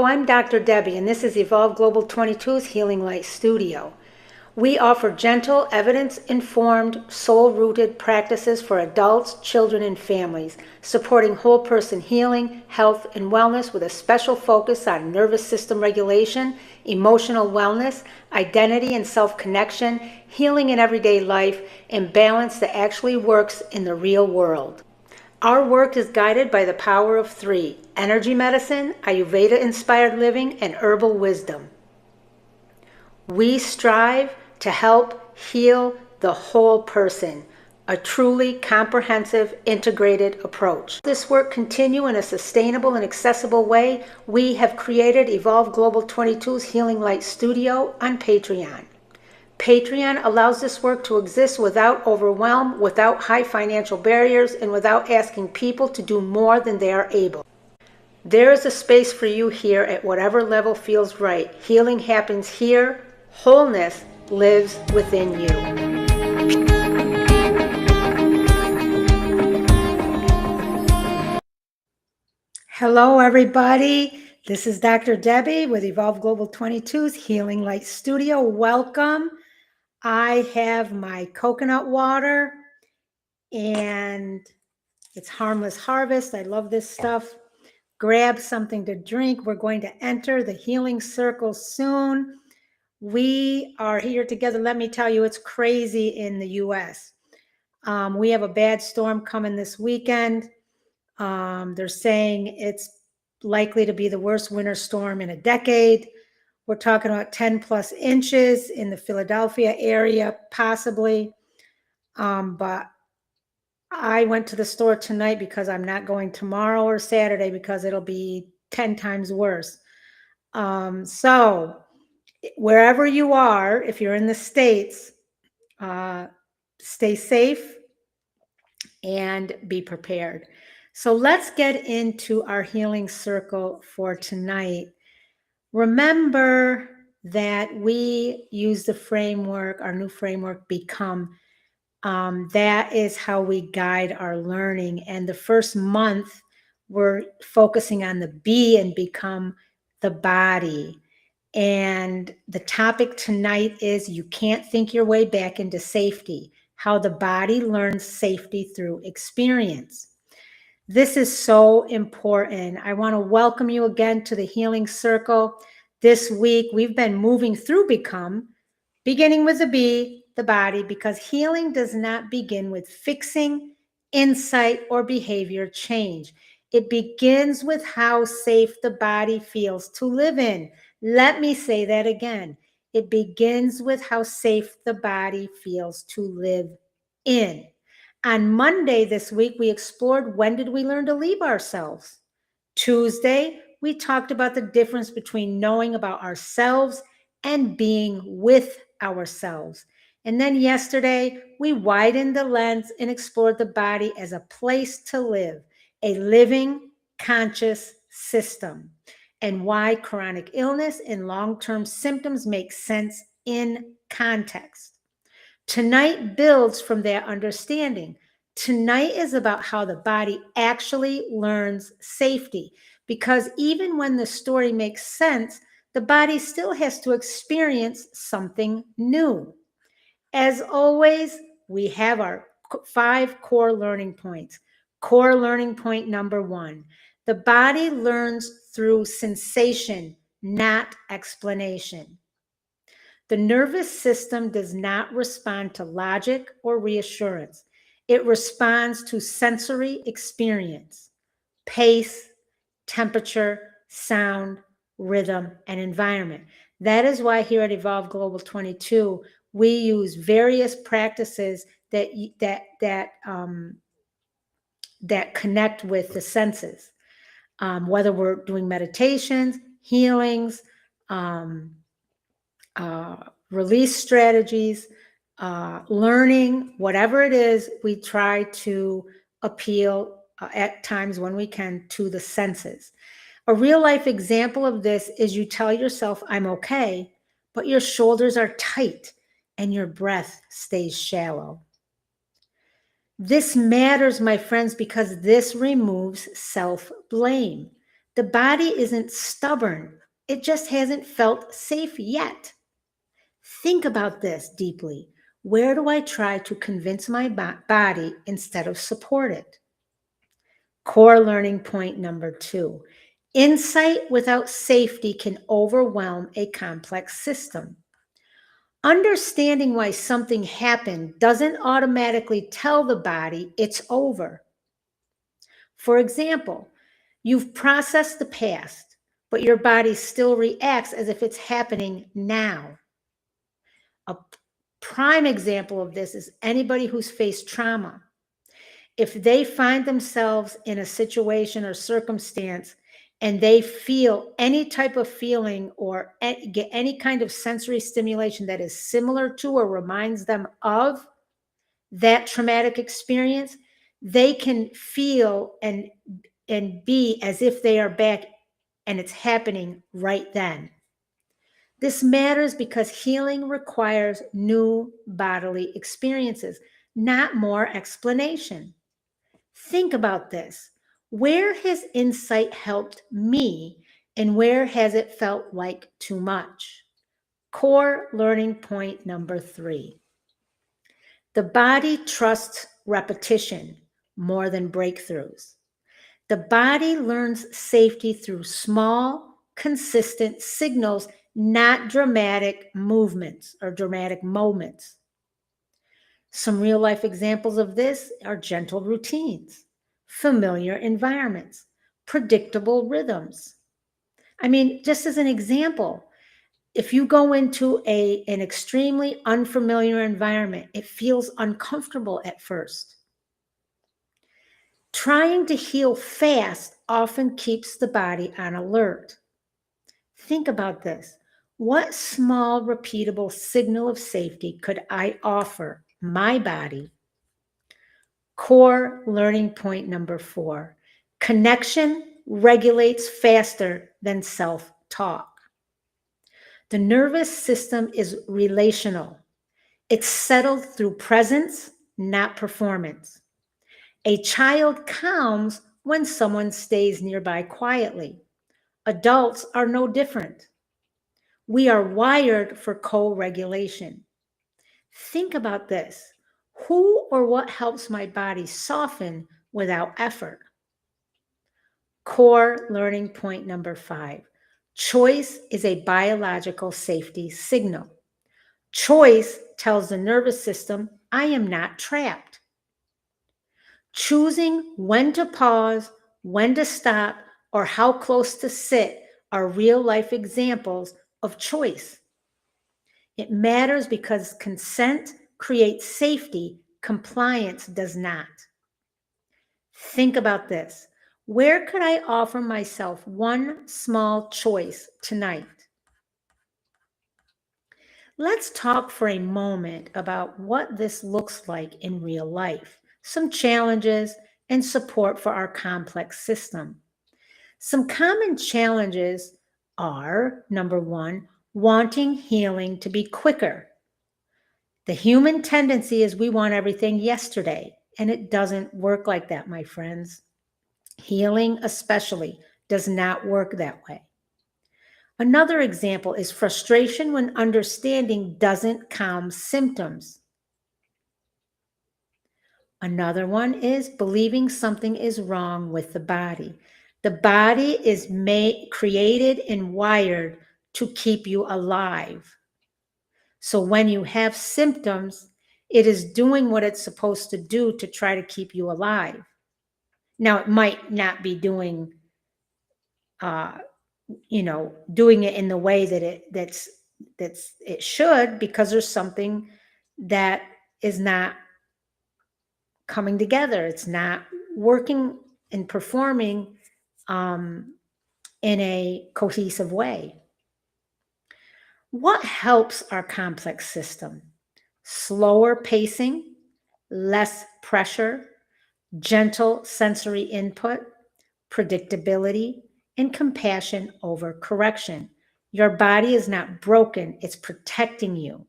I'm Dr. Debbie, and this is Evolve Global 22's Healing Light Studio. We offer gentle, evidence-informed, soul-rooted practices for adults, children, and families, supporting whole person healing, health, and wellness with a special focus on nervous system regulation, emotional wellness, identity and self-connection, healing in everyday life, and balance that actually works in the real world. Our work is guided by the power of three: energy medicine, Ayurveda-inspired living, and herbal wisdom. We strive to help heal the whole person, a truly comprehensive, integrated approach. This work continue in a sustainable and accessible way. We have created Evolve Global 22's Healing Light Studio on Patreon. Patreon allows this work to exist without overwhelm, without high financial barriers, and without asking people to do more than they are able. There is a space for you here at whatever level feels right. Healing happens here. Wholeness lives within you. Hello, everybody. This is Dr. Debbie with Evolve Global 22's Healing Light Studio. Welcome. I have my coconut water, and it's Harmless Harvest. I love this stuff. Grab something to drink. We're going to enter the healing circle soon. We are here together. Let me tell you, it's crazy in the U.S. We have a bad storm coming this weekend. They're saying it's likely to be the worst winter storm in a decade. We're talking about 10 plus inches in the Philadelphia area, possibly. But I went to the store tonight because I'm not going tomorrow or Saturday because it'll be 10 times worse. So wherever you are, if you're in the States, stay safe and be prepared. So let's get into our healing circle for tonight. Remember that we use the framework, our new framework, Become. That is how we guide our learning. And the first month, we're focusing on the Be and Become, the body. And the topic tonight is you can't think your way back into safety, how the body learns safety through experience. This is so important. I want to welcome you again to the Healing Circle. This week, we've been moving through Become, beginning with the Be, the body, because healing does not begin with fixing, insight, or behavior change. It begins with how safe the body feels to live in. Let me say that again. It begins with how safe the body feels to live in. On Monday this week, we explored when did we learn to leave ourselves. Tuesday, we talked about the difference between knowing about ourselves and being with ourselves. And then yesterday, we widened the lens and explored the body as a place to live, a living, conscious system, and why chronic illness and long-term symptoms make sense in context. Tonight builds from that understanding. Tonight is about how the body actually learns safety, because even when the story makes sense, the body still has to experience something new. As always, we have our 5 core learning points. Core learning point number 1, the body learns through sensation, not explanation. The nervous system does not respond to logic or reassurance. It responds to sensory experience, pace, temperature, sound, rhythm, and environment. That is why here at Evolve Global 22, we use various practices that connect with the senses, whether we're doing meditations, healings, release strategies, learning, whatever it is, we try to appeal at times when we can to the senses. A real life example of this is you tell yourself, I'm okay, but your shoulders are tight and your breath stays shallow. This matters, my friends, because this removes self-blame. The body isn't stubborn. It just hasn't felt safe yet. Think about this deeply. Where do I try to convince my body instead of support it? Core learning point number 2. Insight without safety can overwhelm a complex system. Understanding why something happened doesn't automatically tell the body it's over. For example, you've processed the past, but your body still reacts as if it's happening now. A prime example of this is anybody who's faced trauma. If they find themselves in a situation or circumstance and they feel any type of feeling or get any kind of sensory stimulation that is similar to or reminds them of that traumatic experience, they can feel and be as if they are back and it's happening right then. This matters because healing requires new bodily experiences, not more explanation. Think about this. Where has insight helped me and where has it felt like too much? Core learning point number 3. The body trusts repetition more than breakthroughs. The body learns safety through small, consistent signals, not dramatic movements or dramatic moments. Some real life examples of this are gentle routines, familiar environments, predictable rhythms. I mean, just as an example, if you go into an extremely unfamiliar environment, it feels uncomfortable at first. Trying to heal fast often keeps the body on alert. Think about this. What small, repeatable signal of safety could I offer my body? Core learning point number 4. Connection regulates faster than self-talk. The nervous system is relational. It's settled through presence, not performance. A child calms when someone stays nearby quietly. Adults are no different. We are wired for co-regulation. Think about this. Who or what helps my body soften without effort? Core learning point number 5. Choice is a biological safety signal. Choice tells the nervous system, I am not trapped. Choosing when to pause, when to stop, or how close to sit are real life examples of choice. It matters because consent creates safety, compliance does not. Think about this. Where could I offer myself one small choice tonight? Let's talk for a moment about what this looks like in real life, some challenges and support for our complex system. Some common challenges are, number 1, wanting healing to be quicker. The human tendency is we want everything yesterday, and it doesn't work like that, my friends. Healing especially does not work that way. Another example is frustration when understanding doesn't calm symptoms. Another one is believing something is wrong with the body. The body is created and wired to keep you alive. So when you have symptoms, it is doing what it's supposed to do to try to keep you alive. Now, it might not be doing doing it in the way that it should, because there's something that is not coming together. It's not working and performing in a cohesive way. What helps our complex system? Slower pacing, less pressure, gentle sensory input, predictability, and compassion over correction. Your body is not broken, it's protecting you.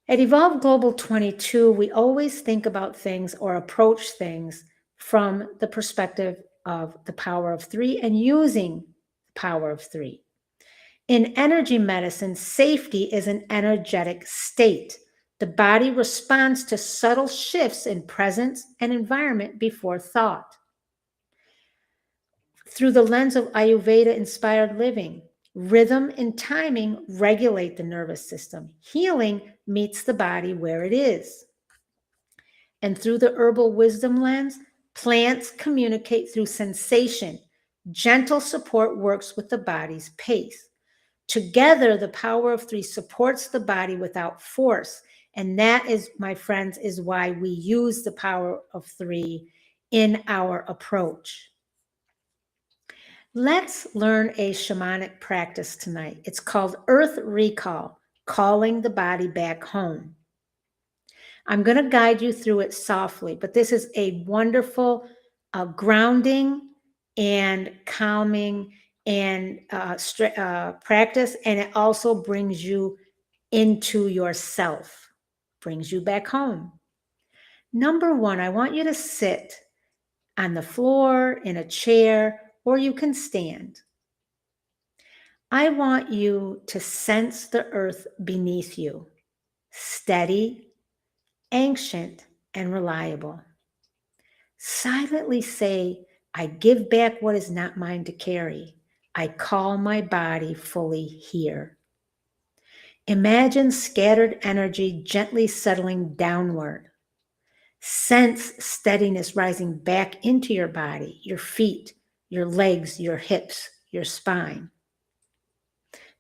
At Evolve Global 22, we always think about things or approach things from the perspective of the power of three and using the power of three. In energy medicine, safety is an energetic state. The body responds to subtle shifts in presence and environment before thought. Through the lens of Ayurveda-inspired living, rhythm and timing regulate the nervous system. Healing meets the body where it is. And through the herbal wisdom lens, plants communicate through sensation. Gentle support works with the body's pace. Together, the power of three supports the body without force. And that is, my friends, is why we use the power of three in our approach. Let's learn a shamanic practice tonight. It's called Earth Recall, calling the body back home. I'm going to guide you through it softly, but this is a wonderful grounding and calming and practice, and it also brings you into yourself, brings you back home. Number one, I want you to sit on the floor, in a chair, or you can stand. I want you to sense the earth beneath you, steady, ancient, and reliable. Silently say, I give back what is not mine to carry. I call my body fully here. Imagine scattered energy gently settling downward. Sense steadiness rising back into your body, your feet, your legs, your hips, your spine.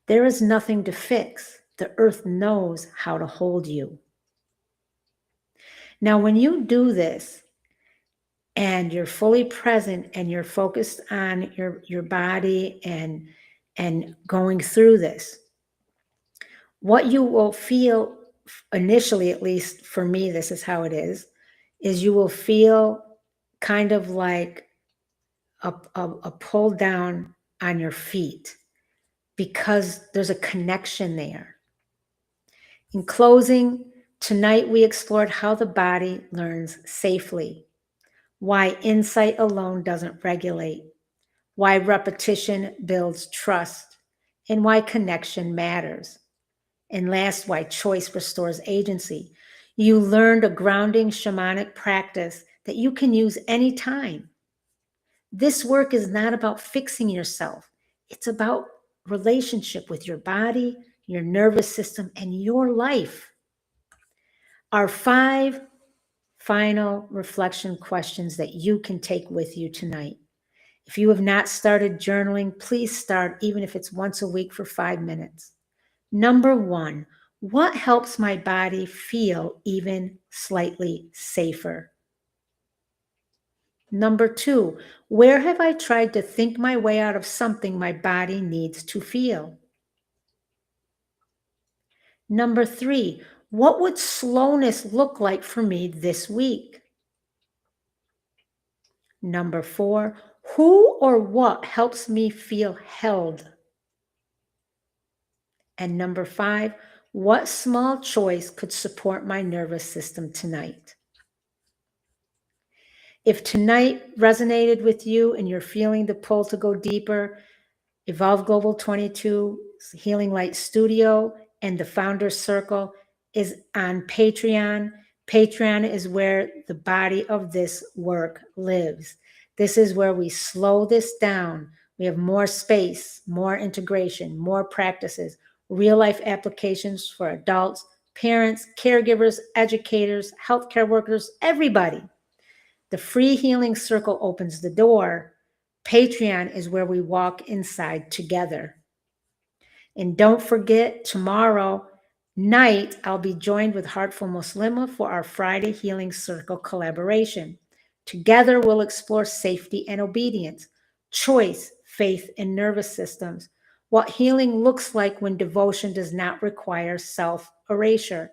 There is nothing to fix. The earth knows how to hold you. Now, when you do this and you're fully present and you're focused on your body and going through this, what you will feel initially, at least for me, this is how it is you will feel kind of like a pull down on your feet because there's a connection there. In closing, tonight we explored how the body learns safely, why insight alone doesn't regulate, why repetition builds trust, and why connection matters. And last, why choice restores agency. You learned a grounding shamanic practice that you can use anytime. This work is not about fixing yourself. It's about relationship with your body, your nervous system, and your life. Our 5 final reflection questions that you can take with you tonight. If you have not started journaling, please start, even if it's once a week for 5 minutes. Number 1, what helps my body feel even slightly safer? Number 2, where have I tried to think my way out of something my body needs to feel? Number 3, what would slowness look like for me this week? Number 4, who or what helps me feel held? And number 5, what small choice could support my nervous system tonight? If tonight resonated with you and you're feeling the pull to go deeper, Evolve Global 22 Healing Light Studio and the Founders Circle is on Patreon. Patreon is where the body of this work lives. This is where we slow this down. We have more space, more integration, more practices, real life applications for adults, parents, caregivers, educators, healthcare workers, everybody. The free healing circle opens the door. Patreon is where we walk inside together. And don't forget, tomorrow night, I'll be joined with Heartful Muslima for our Friday Healing Circle collaboration. Together, we'll explore safety and obedience, choice, faith, and nervous systems, what healing looks like when devotion does not require self-erasure.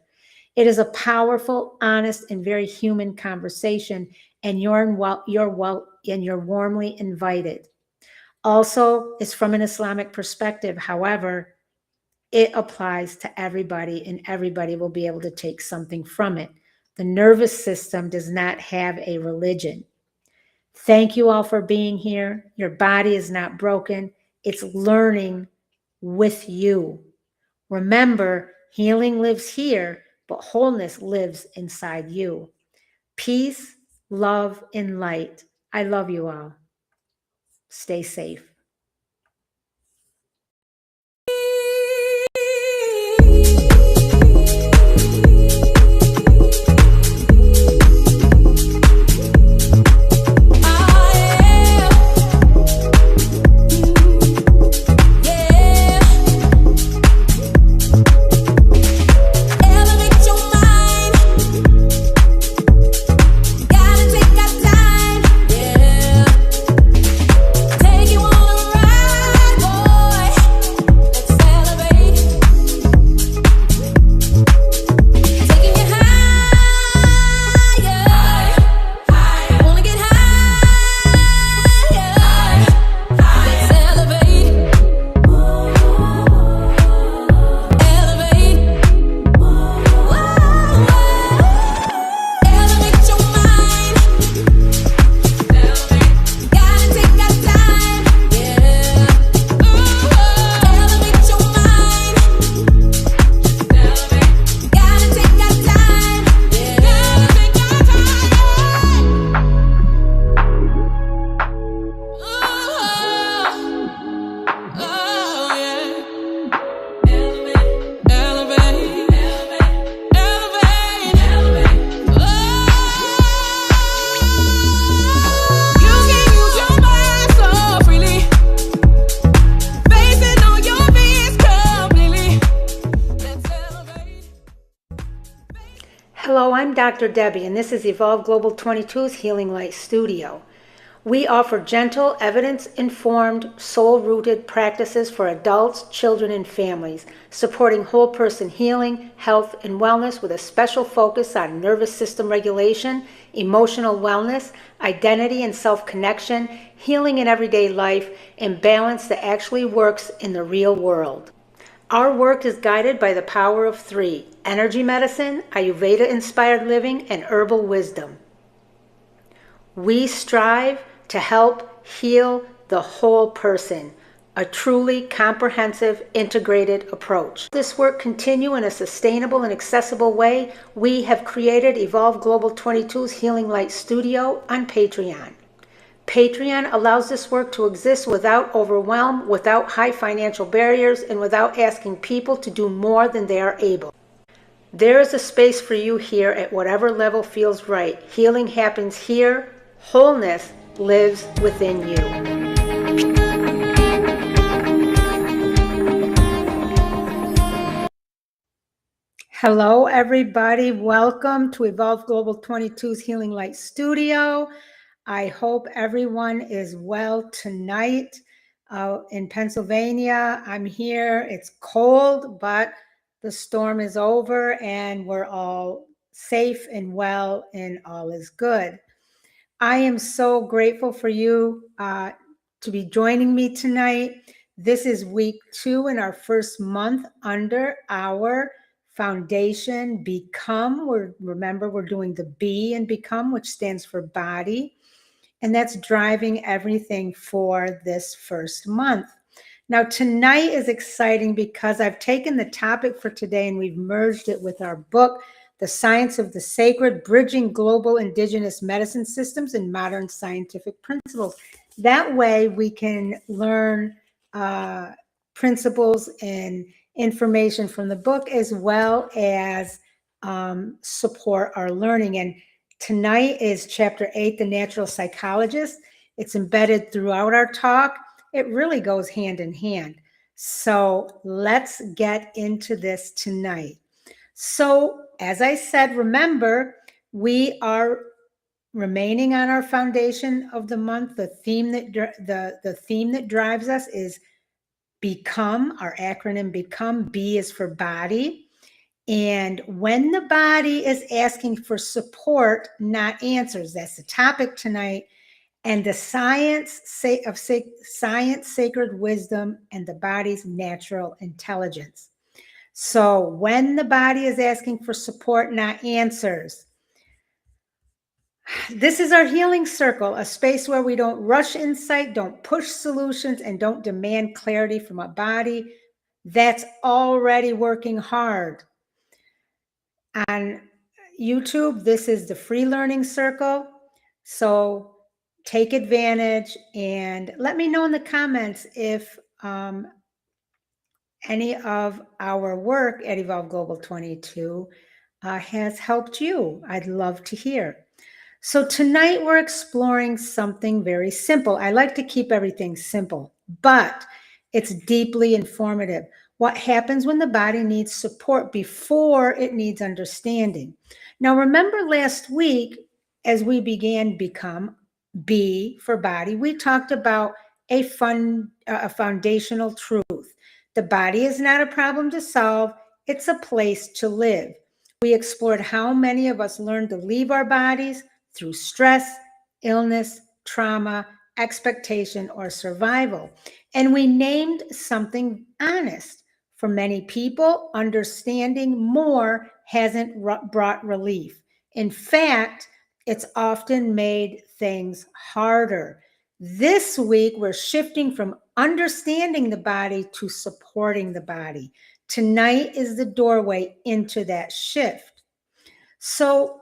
It is a powerful, honest, and very human conversation, and you're warmly invited. Also, it's from an Islamic perspective. However, it applies to everybody, and everybody will be able to take something from it. The nervous system does not have a religion. Thank you all for being here. Your body is not broken. It's learning with you. Remember, healing lives here, but wholeness lives inside you. Peace, love, and light. I love you all. Stay safe. Hello, I'm Dr. Debbie, and this is Evolve Global 22's Healing Light Studio. We offer gentle, evidence-informed, soul-rooted practices for adults, children, and families, supporting whole person healing, health, and wellness with a special focus on nervous system regulation, emotional wellness, identity and self-connection, healing in everyday life, and balance that actually works in the real world. Our work is guided by the power of three: energy medicine, Ayurveda-inspired living, and herbal wisdom. We strive to help heal the whole person, a truly comprehensive, integrated approach. This work continue in a sustainable and accessible way. We have created Evolve Global 22's Healing Light Studio on Patreon. Patreon allows this work to exist without overwhelm, without high financial barriers, and without asking people to do more than they are able. There is a space for you here at whatever level feels right. Healing happens here. Wholeness lives within you. Hello, everybody. Welcome to Evolve Global 22's Healing Light Studio. I hope everyone is well tonight. In Pennsylvania, I'm here. It's cold, but the storm is over and we're all safe and well and all is good. I am so grateful for you to be joining me tonight. This is week 2 in our first month under our foundation, Become. Remember, we're doing the B in Become, which stands for body. And that's driving everything for this first month. Now, tonight is exciting because I've taken the topic for today and we've merged it with our book, The Science of the Sacred, Bridging Global Indigenous Medicine Systems and Modern Scientific Principles. That way we can learn principles and information from the book as well as support our learning. And tonight is Chapter 8, The Natural Psychologist. It's embedded throughout our talk. It really goes hand in hand. So let's get into this tonight. So as I said, remember, we are remaining on our foundation of the month. The theme that drives us is Become, our acronym Become. B is for body. And when the body is asking for support, not answers, that's the topic tonight. And the science, sacred wisdom, and the body's natural intelligence. So when the body is asking for support, not answers, This is our healing circle, a space where we don't rush insight, don't push solutions, and don't demand clarity from a body that's already working hard. On YouTube, this is the free learning circle. So take advantage and let me know in the comments if any of our work at Evolve Global 22 has helped you. I'd love to hear. So tonight we're exploring something very simple. I like to keep everything simple, but it's deeply informative. What happens when the body needs support before it needs understanding? Now, remember last week, as we began Become, B for body, we talked about a foundational truth. The body is not a problem to solve, it's a place to live. We explored how many of us learn to leave our bodies through stress, illness, trauma, expectation, or survival. And we named something honest. For many people, understanding more hasn't brought relief. In fact, it's often made things harder. This week, we're shifting from understanding the body to supporting the body. Tonight is the doorway into that shift. So,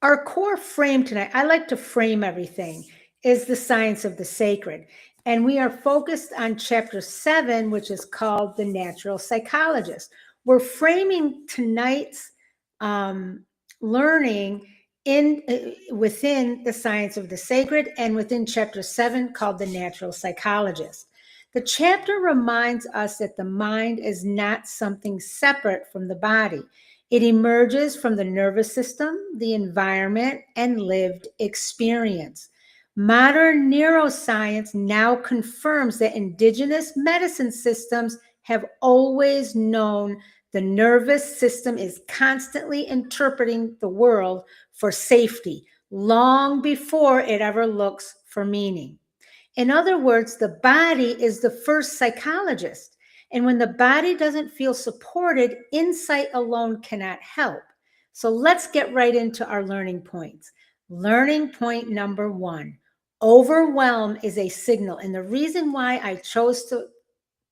our core frame tonight, I like to frame everything, is the science of the sacred. And we are focused on chapter 7, which is called The Natural Psychologist. We're framing tonight's learning within the science of the sacred and within chapter 7 called The Natural Psychologist. The chapter reminds us that the mind is not something separate from the body. It emerges from the nervous system, the environment, and lived experience. Modern neuroscience now confirms that indigenous medicine systems have always known the nervous system is constantly interpreting the world for safety, long before it ever looks for meaning. In other words, the body is the first psychologist. And when the body doesn't feel supported, insight alone cannot help. So let's get right into our learning points. Learning point number 1, overwhelm is a signal. And the reason why I chose to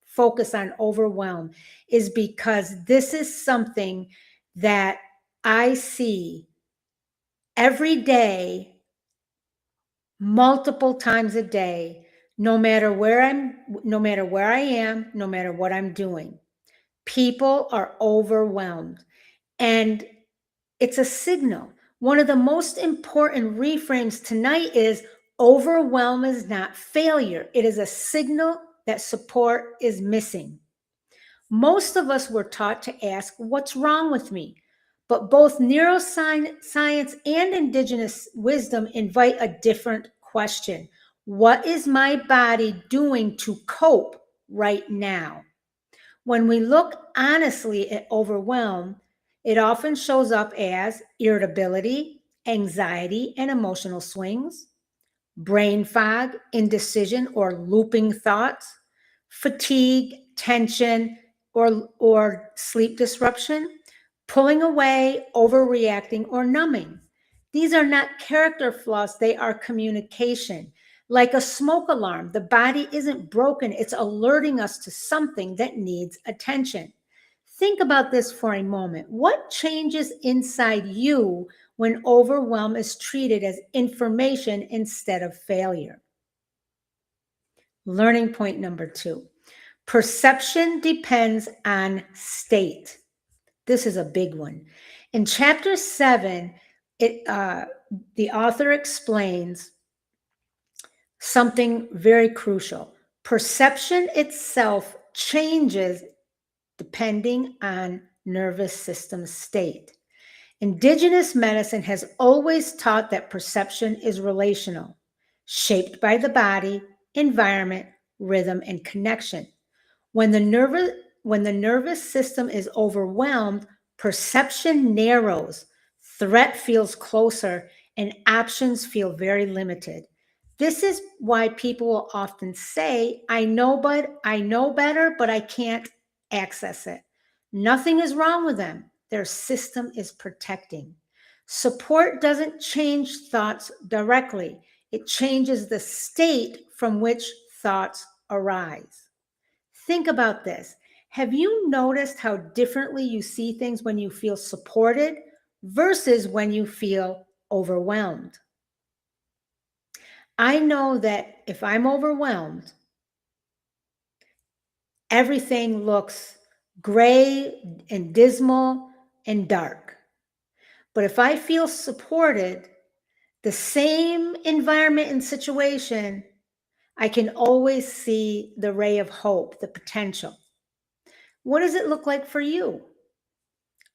focus on overwhelm is because this is something that I see every day, multiple times a day, no matter where I am, no matter what I'm doing. People are overwhelmed, and it's a signal. One of the most important reframes tonight is overwhelm is not failure. It is a signal that support is missing. Most of us were taught to ask, what's wrong with me? But both neuroscience and indigenous wisdom invite a different question. What is my body doing to cope right now? When we look honestly at overwhelm, it often shows up as irritability, anxiety, and emotional swings, brain fog, indecision, or looping thoughts, fatigue, tension, or sleep disruption, pulling away, overreacting, or numbing. These are not character flaws, they are communication. Like a smoke alarm, the body isn't broken, it's alerting us to something that needs attention. Think about this for a moment. What changes inside you when overwhelm is treated as information instead of failure? Learning point number 2. Perception depends on state. This is a big one. In chapter 7, the author explains something very crucial. Perception itself changes depending on nervous system state. Indigenous medicine has always taught that perception is relational, shaped by the body, environment, rhythm, and connection. When the nervous system is overwhelmed, perception narrows, threat feels closer, and options feel very limited. This is why people will often say, I know better, but I can't access it. Nothing is wrong with them. Their system is protecting. Support doesn't change thoughts directly. It changes the state from which thoughts arise. Think about this. Have you noticed how differently you see things when you feel supported versus when you feel overwhelmed? I know that if I'm overwhelmed, everything looks gray and dismal and dark. But if I feel supported, the same environment and situation, I can always see the ray of hope, the potential. What does it look like for you?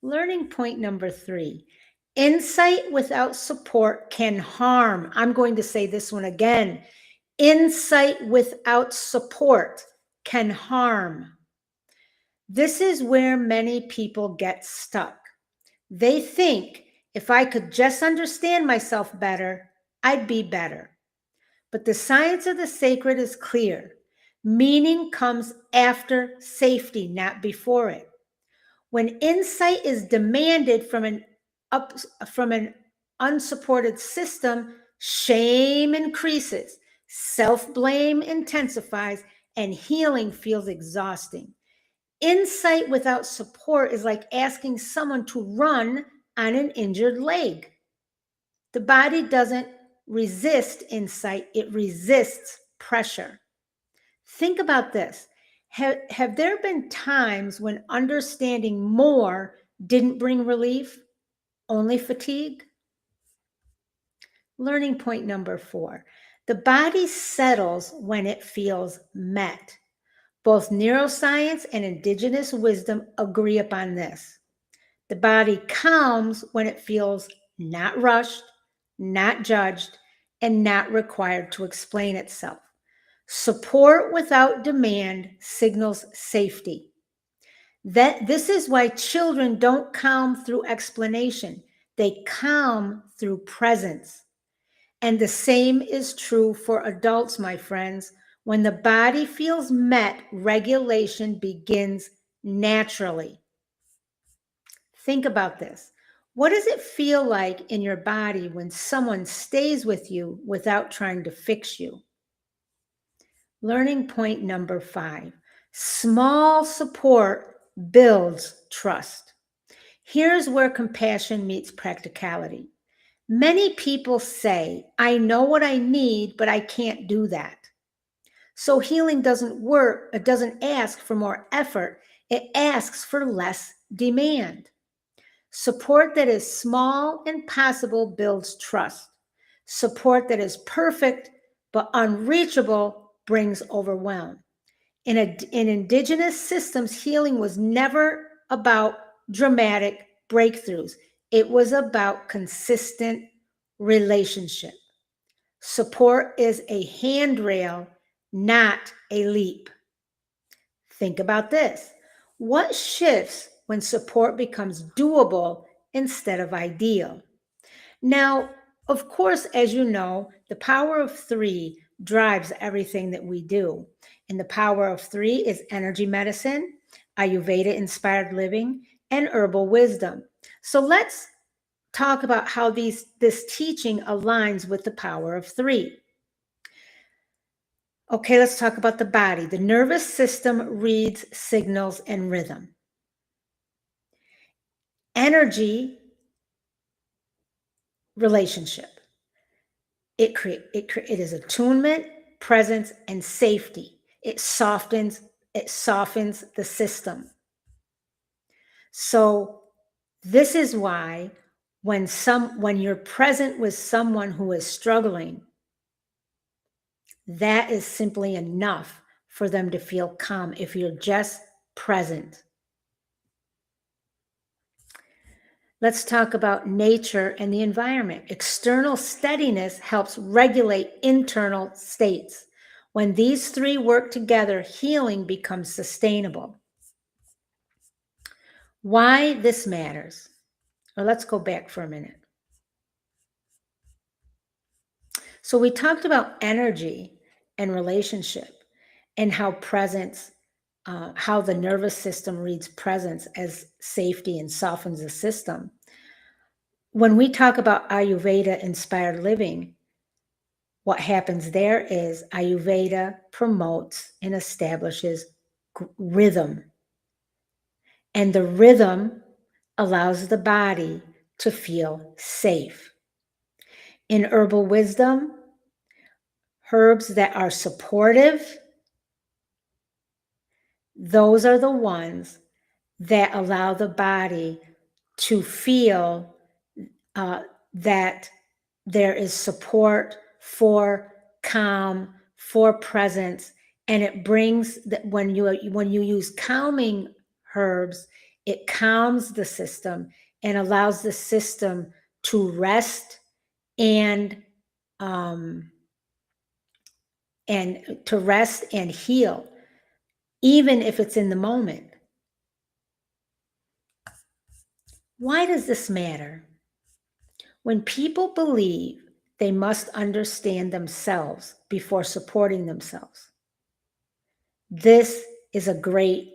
Learning point number 3. Insight without support can harm. I'm going to say this one again. Insight without support can harm. This is where many people get stuck. They think if I could just understand myself better, I'd be better. But the science of the sacred is clear. Meaning comes after safety, not before it. When insight is demanded from an unsupported system, shame increases, self-blame intensifies, and healing feels exhausting. Insight without support is like asking someone to run on an injured leg. The body doesn't resist insight, it resists pressure. Think about this. Have there been times when understanding more didn't bring relief, only fatigue? Learning point number 4. The body settles when it feels met. Both neuroscience and indigenous wisdom agree upon this. The body calms when it feels not rushed, not judged, and not required to explain itself. Support without demand signals safety. This is why children don't calm through explanation. They calm through presence. And the same is true for adults, my friends. When the body feels met, regulation begins naturally. Think about this. What does it feel like in your body when someone stays with you without trying to fix you? Learning point number 5. Small support builds trust. Here's where compassion meets practicality. Many people say, I know what I need, but I can't do that. So healing doesn't work. It doesn't ask for more effort. It asks for less demand. Support that is small and possible builds trust. Support that is perfect but unreachable brings overwhelm. In indigenous systems, healing was never about dramatic breakthroughs. It was about consistent relationship. Support is a handrail, not a leap. Think about this. What shifts when support becomes doable instead of ideal? Now, of course, as you know, the power of 3 drives everything that we do. And the power of 3 is energy medicine, Ayurveda-inspired living, and herbal wisdom. So let's talk about how this teaching aligns with the power of 3. Okay, let's talk about the body. The nervous system reads signals and rhythm. Energy, relationship. It is attunement, presence, and safety. It softens the system. So this is why when you're present with someone who is struggling, that is simply enough for them to feel calm if you're just present. Let's talk about nature and the environment. External steadiness helps regulate internal states. When these 3 work together, healing becomes sustainable. Why this matters? Or let's go back for a minute. So we talked about energy and relationship and how presence, how the nervous system reads presence as safety and softens the system. when we talk about Ayurveda inspired living, what happens there is Ayurveda promotes and establishes rhythm. And the rhythm allows the body to feel safe. In herbal wisdom, herbs that are supportive, those are the ones that allow the body to feel that there is support for calm, for presence, and it brings that when you use calming herbs, it calms the system and allows the system to rest and heal, even if it's in the moment. Why does this matter? When people believe they must understand themselves before supporting themselves, this is a great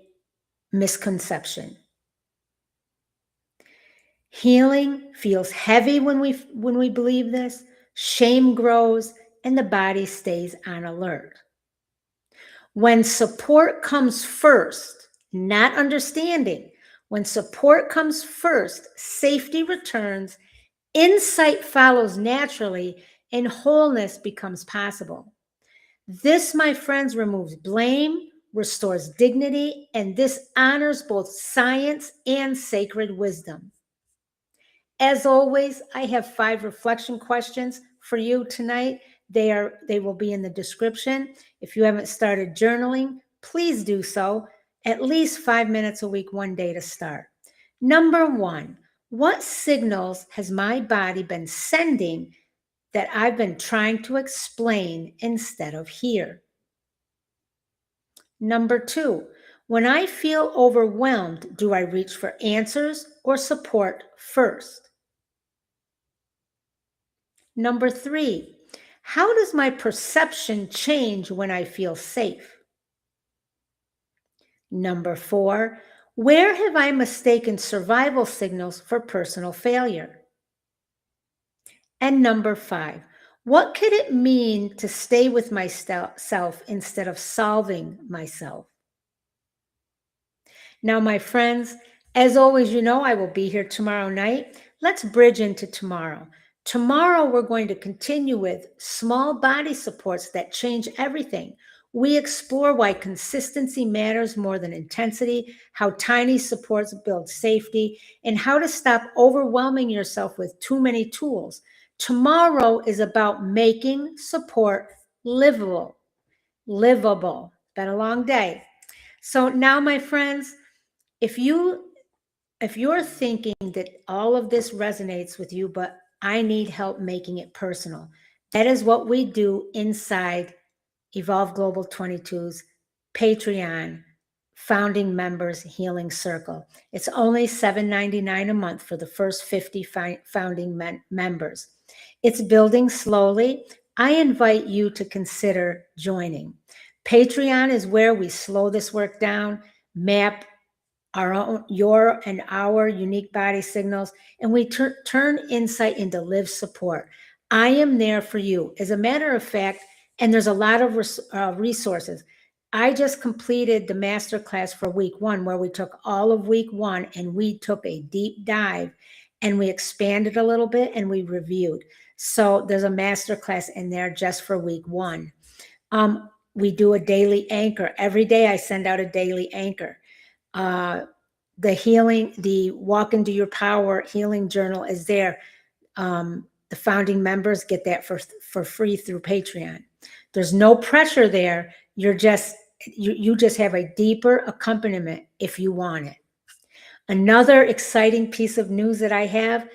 misconception. Healing feels heavy when we believe this. Shame grows and the body stays on alert. When support comes first, not understanding, when support comes first, safety returns, insight follows naturally, and wholeness becomes possible. This, my friends, removes blame, restores dignity, and this honors both science and sacred wisdom. As always, I have 5 reflection questions for you tonight. They will be in the description. If you haven't started journaling, please do so. At least 5 minutes a week, one day to start. Number 1, what signals has my body been sending that I've been trying to explain instead of hear? Number 2, when I feel overwhelmed, do I reach for answers or support first? Number 3, how does my perception change when I feel safe? Number 4, where have I mistaken survival signals for personal failure? And number 5, what could it mean to stay with myself instead of solving myself? Now, my friends, as always, you know I will be here tomorrow night. Let's bridge into tomorrow. Tomorrow, we're going to continue with small body supports that change everything. We explore why consistency matters more than intensity, how tiny supports build safety, and how to stop overwhelming yourself with too many tools. Tomorrow is about making support livable. Livable. Been a long day. So now, my friends, if you're thinking that all of this resonates with you, but I need help making it personal, that is what we do inside Evolve Global 22's Patreon founding members healing circle. It's only $7.99 a month for the first 50 founding members. It's building slowly. I invite you to consider joining. Patreon is where we slow this work down, map your and our unique body signals, and we turn insight into live support. I am there for you. As a matter of fact, and there's a lot of resources. I just completed the masterclass for week 1, where we took all of week 1 and we took a deep dive and we expanded a little bit and we reviewed. So there's a masterclass in there just for week 1. We do a daily anchor. Every day I send out a daily anchor. The Walk Into Your Power healing journal is there. The founding members get that for free through Patreon. There's no pressure there. You just have a deeper accompaniment if you want it. Another exciting piece of news that I have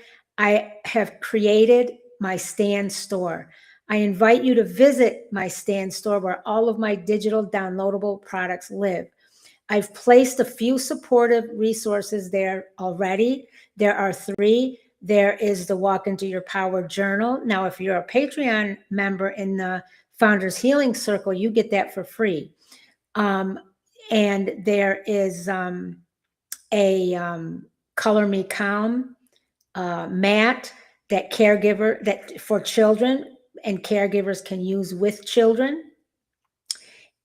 created my Stand store. I invite you to visit my Stand store where all of my digital downloadable products live. I've placed a few supportive resources there already. There are 3. There is the Walk Into Your Power journal. Now, if you're a Patreon member in the Founders Healing Circle, you get that for free. And there is a Color Me Calm mat that for children and caregivers can use with children.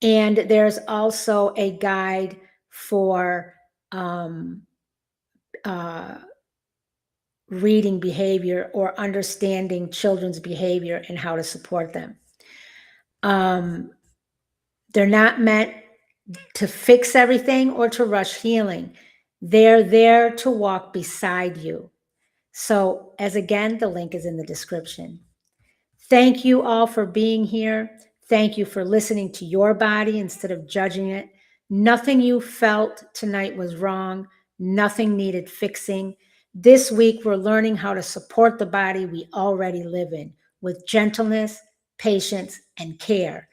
And there's also a guide for reading behavior or understanding children's behavior and how to support them. They're not meant to fix everything or to rush healing. They're there to walk beside you. So, as again, the link is in the description. Thank you all for being here. Thank you for listening to your body instead of judging it. Nothing you felt tonight was wrong. Nothing needed fixing. This week, we're learning how to support the body we already live in with gentleness, patience, and care.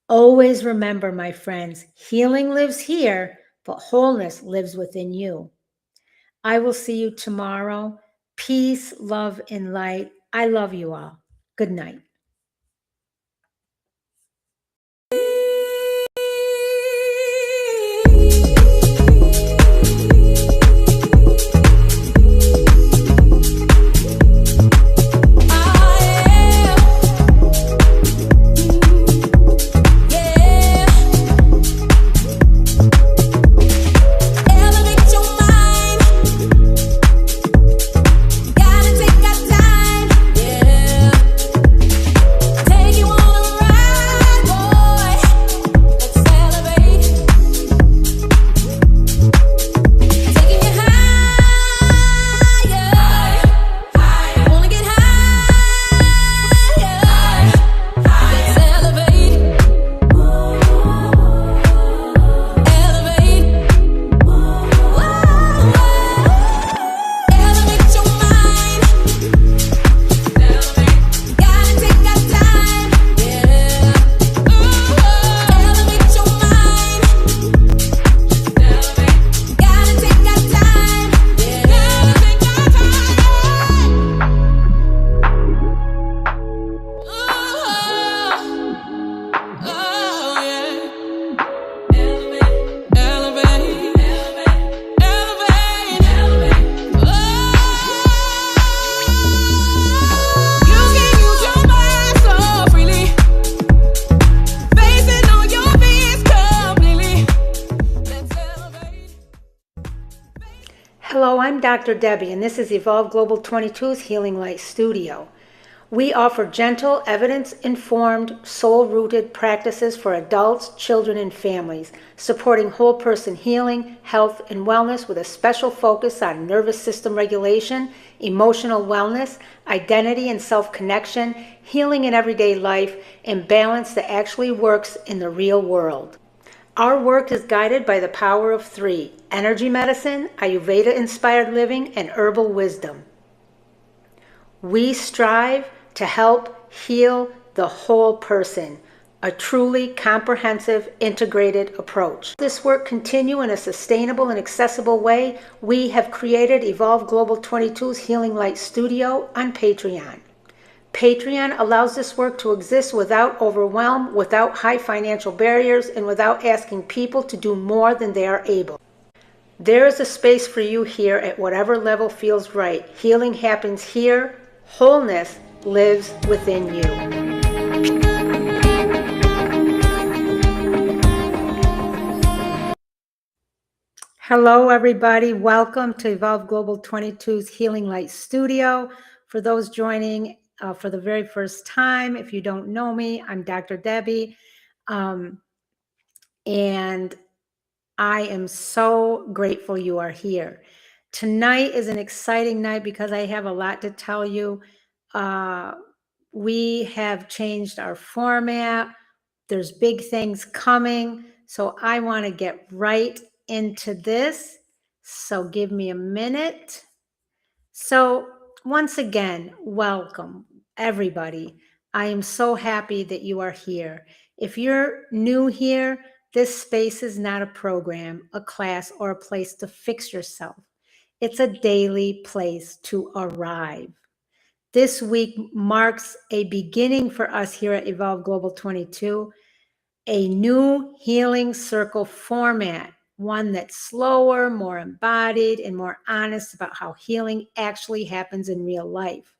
Always remember, my friends, healing lives here, but wholeness lives within you. I will see you tomorrow. Peace, love, and light. I love you all. Good night. Hello, I'm Dr. Debbie, and this is Evolve Global 22's Healing Light Studio. We offer gentle, evidence-informed, soul-rooted practices for adults, children, and families, supporting whole person healing, health, and wellness with a special focus on nervous system regulation, emotional wellness, identity and self-connection, healing in everyday life, and balance that actually works in the real world. Our work is guided by the power of three: energy medicine, Ayurveda-inspired living, and herbal wisdom. We strive to help heal the whole person, a truly comprehensive, integrated approach. This work continue in a sustainable and accessible way. We have created Evolve Global 22's Healing Light Studio on Patreon. Patreon allows this work to exist without overwhelm, without high financial barriers, and without asking people to do more than they are able. There is a space for you here at whatever level feels right. Healing happens here. Wholeness lives within you. Hello, everybody. Welcome to Evolve Global 22's Healing Light Studio. For those joining for the very first time, if you don't know me, I'm Dr. Debbie, and I am so grateful you are here. Tonight is an exciting night because I have a lot to tell you. We have changed our format. There's big things coming, so I want to get right into this. So give me a minute. So once again, welcome everybody. I am so happy that you are here. If you're new here, this space is not a program, a class, or a place to fix yourself. It's a daily place to arrive. This week marks a beginning for us here at Evolve Global 22, a new healing circle format. one that's slower, more embodied, and more honest about how healing actually happens in real life.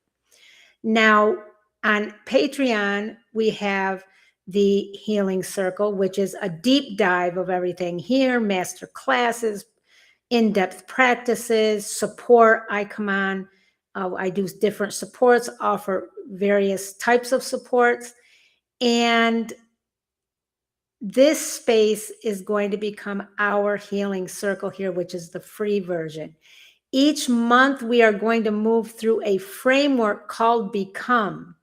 Now, on Patreon, we have the Healing Circle, which is a deep dive of everything here, master classes, in-depth practices, support. I come on, I do different supports, offer various types of supports. And this space is going to become our Healing Circle here, which is the free version. Each month, we are going to move through a framework called Become.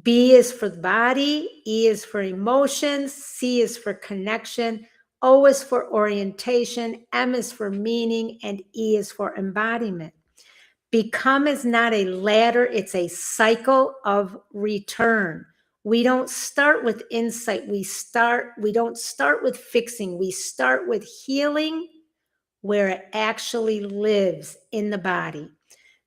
B is for the body, E is for emotions, C is for connection, O is for orientation, M is for meaning, and E is for embodiment. Become is not a ladder, it's a cycle of return. We don't start with insight. We don't start with fixing. We start with healing where it actually lives in the body.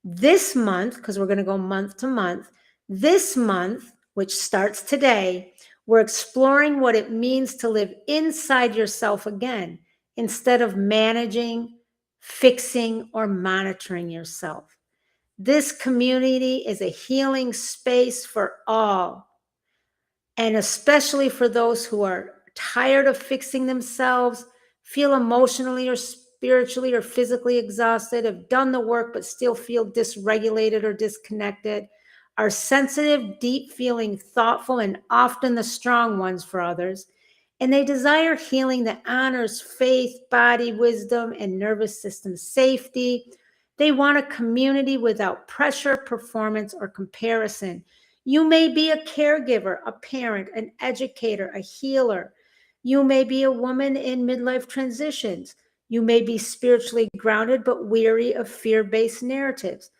This month, because we're going to go month to month, this month, which starts today, we're exploring what it means to live inside yourself again, instead of managing, fixing, or monitoring yourself. This community is a healing space for all, and especially for those who are tired of fixing themselves, feel emotionally or spiritually or physically exhausted, have done the work but still feel dysregulated or disconnected, are sensitive, deep feeling, thoughtful, and often the strong ones for others. And they desire healing that honors faith, body, wisdom, and nervous system safety. They want a community without pressure, performance, or comparison. You may be a caregiver, a parent, an educator, a healer. You may be a woman in midlife transitions. You may be spiritually grounded but weary of fear-based narratives.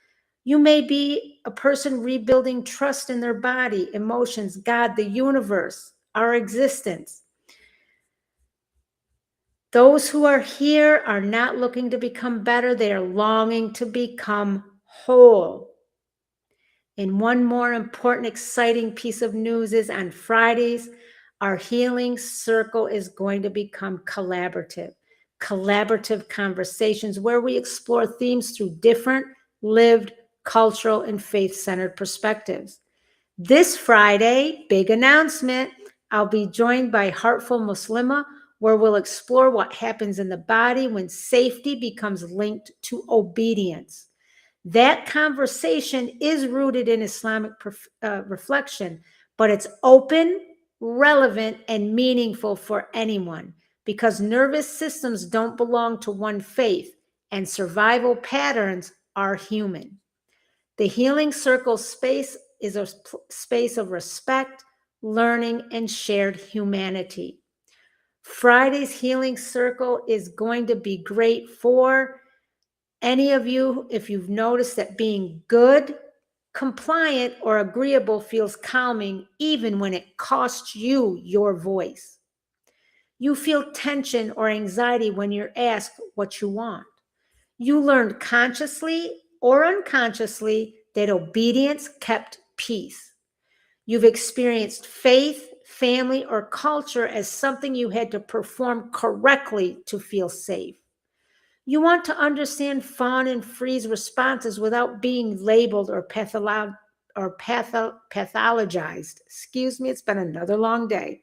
You may be a person rebuilding trust in their body, emotions, God, the universe, our existence. Those who are here are not looking to become better. They are longing to become whole. And one more important, exciting piece of news is on Fridays, our Healing Circle is going to become collaborative conversations where we explore themes through different lived, cultural, and faith-centered perspectives. This Friday, big announcement, I'll be joined by Heartful Muslima, where we'll explore what happens in the body when safety becomes linked to obedience. That conversation is rooted in Islamic reflection, but it's open, relevant, and meaningful for anyone because nervous systems don't belong to one faith and survival patterns are human. The Healing Circle space is a space of respect, learning, and shared humanity. Friday's Healing Circle is going to be great for any of you, if you've noticed that being good, compliant, or agreeable feels calming, even when it costs you your voice. You feel tension or anxiety when you're asked what you want. You learned consciously or unconsciously that obedience kept peace. You've experienced faith, family, or culture as something you had to perform correctly to feel safe. You want to understand fawn and freeze responses without being labeled or pathologized. Excuse me, it's been another long day.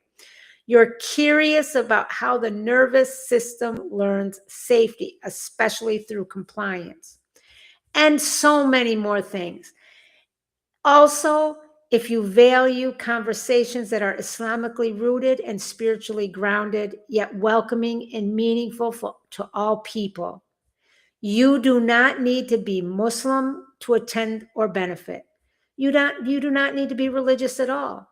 You're curious about how the nervous system learns safety, especially through compliance, and so many more things. Also, if you value conversations that are Islamically rooted and spiritually grounded, yet welcoming and meaningful to all people, you do not need to be Muslim to attend or benefit. You do not need to be religious at all.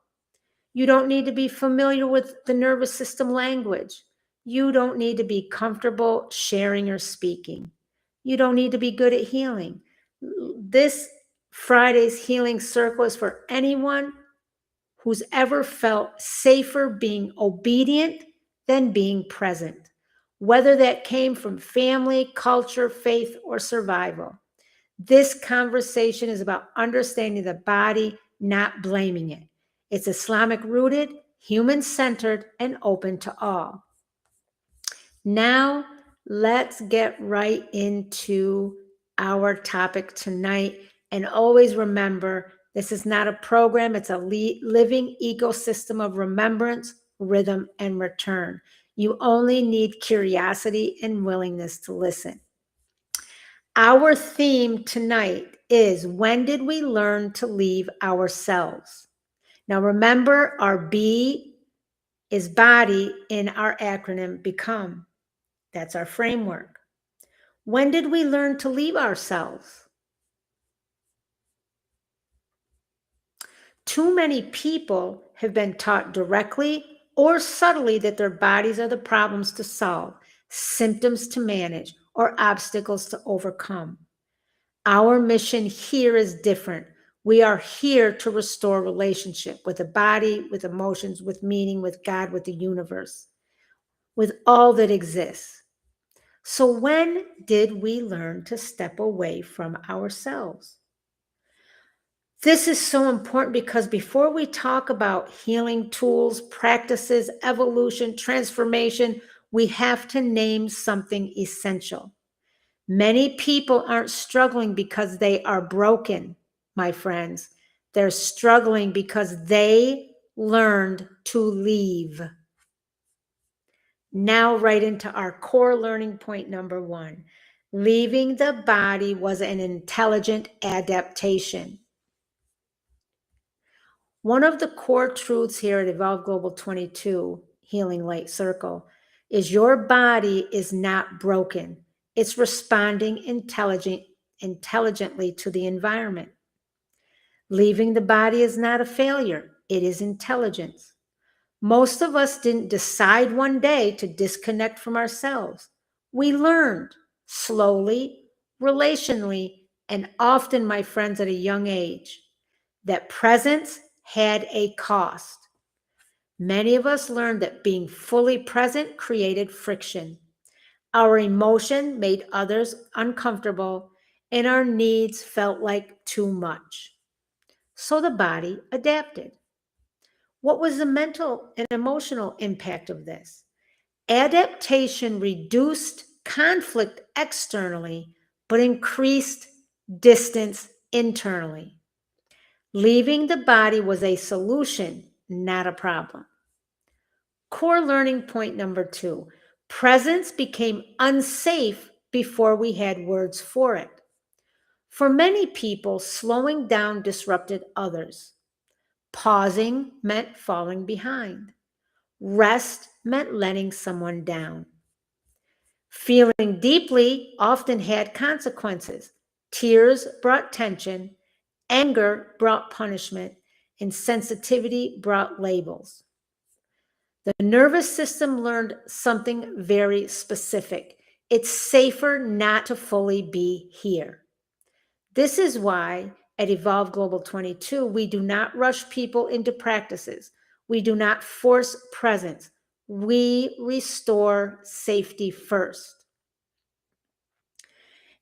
You don't need to be familiar with the nervous system language. You don't need to be comfortable sharing or speaking. You don't need to be good at healing. This Friday's Healing Circle is for anyone who's ever felt safer being obedient than being present, whether that came from family, culture, faith, or survival. This conversation is about understanding the body, not blaming it. It's Islamic rooted, human centered, and open to all. Now, let's get right into our topic tonight. And always remember, this is not a program, it's a living ecosystem of remembrance, rhythm, and return. You only need curiosity and willingness to listen. Our theme tonight is, when did we learn to leave ourselves? Now, remember, our B is body in our acronym BECOME. That's our framework. When did we learn to leave ourselves? Too many people have been taught directly or subtly that their bodies are the problems to solve, symptoms to manage, or obstacles to overcome. Our mission here is different. We are here to restore relationship with the body, with emotions, with meaning, with God, with the universe, with all that exists. So when did we learn to step away from ourselves? This is so important because before we talk about healing tools, practices, evolution, transformation, we have to name something essential. Many people aren't struggling because they are broken, my friends. They're struggling because they learned to leave. Now, right into our core learning point number 1. Leaving the body was an intelligent adaptation. One of the core truths here at Evolve Global 22, Healing Light Circle, is your body is not broken. It's responding intelligently to the environment. Leaving the body is not a failure. It is intelligence. Most of us didn't decide one day to disconnect from ourselves. We learned slowly, relationally, and often, my friends, at a young age, that presence had a cost. Many of us learned that being fully present created friction. Our emotion made others uncomfortable, and our needs felt like too much. So the body adapted. What was the mental and emotional impact of this? Adaptation reduced conflict externally, but increased distance internally. Leaving the body was a solution, not a problem. Core learning point number 2. Presence became unsafe before we had words for it. For many people, slowing down disrupted others. Pausing meant falling behind. Rest meant letting someone down. Feeling deeply often had consequences. Tears brought tension, anger brought punishment, and sensitivity brought labels. The nervous system learned something very specific. It's safer not to fully be here. This is why at Evolve Global 22, we do not rush people into practices. We do not force presence. We restore safety first.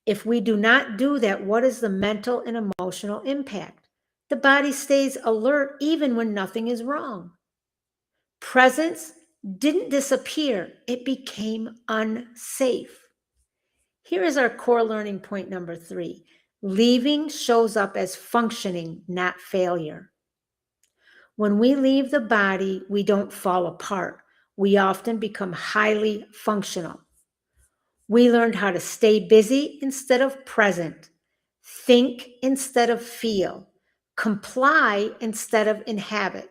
If we do not do that, what is the mental and emotional impact? The body stays alert even when nothing is wrong. Presence didn't disappear, it became unsafe. Here is our core learning point number 3. Leaving shows up as functioning, not failure. When we leave the body, we don't fall apart. We often become highly functional. We learned how to stay busy instead of present, think instead of feel, comply instead of inhabit,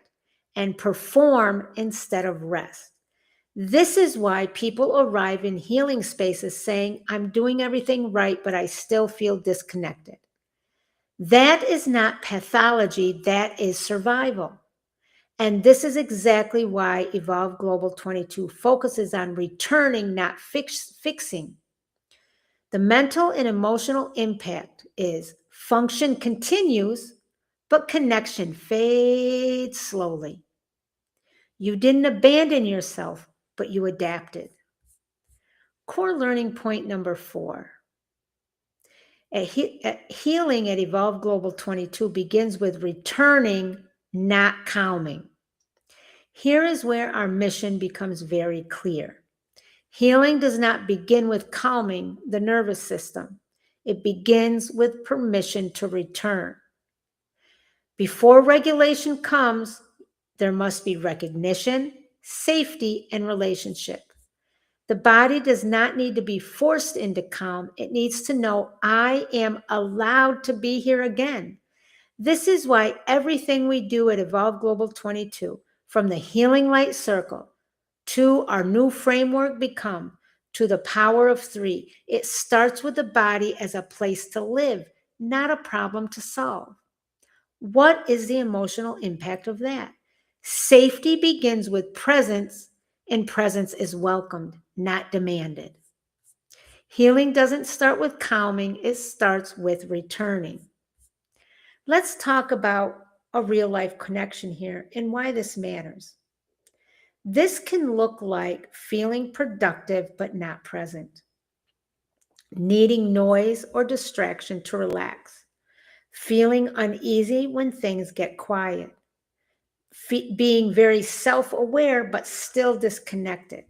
and perform instead of rest. This is why people arrive in healing spaces saying, I'm doing everything right, but I still feel disconnected. That is not pathology, that is survival. And this is exactly why Evolve Global 22 focuses on returning, not fixing. The mental and emotional impact is function continues, but connection fades slowly. You didn't abandon yourself, but you adapted. Core learning point number 4. Healing at Evolve Global 22 begins with returning, not calming. Here is where our mission becomes very clear. Healing does not begin with calming the nervous system. It begins with permission to return. Before regulation comes, there must be recognition, safety, and relationship. The body does not need to be forced into calm. It needs to know, I am allowed to be here again. This is why everything we do at Evolve Global 22, from the Healing Light Circle to our new framework Become, to the power of three, it starts with the body as a place to live, not a problem to solve. What is the emotional impact of that? Safety begins with presence, and presence is welcomed, not demanded. Healing doesn't start with calming, it starts with returning. Let's talk about a real life connection here and why this matters. This can look like feeling productive but not present, needing noise or distraction to relax, feeling uneasy when things get quiet, being very self-aware but still disconnected.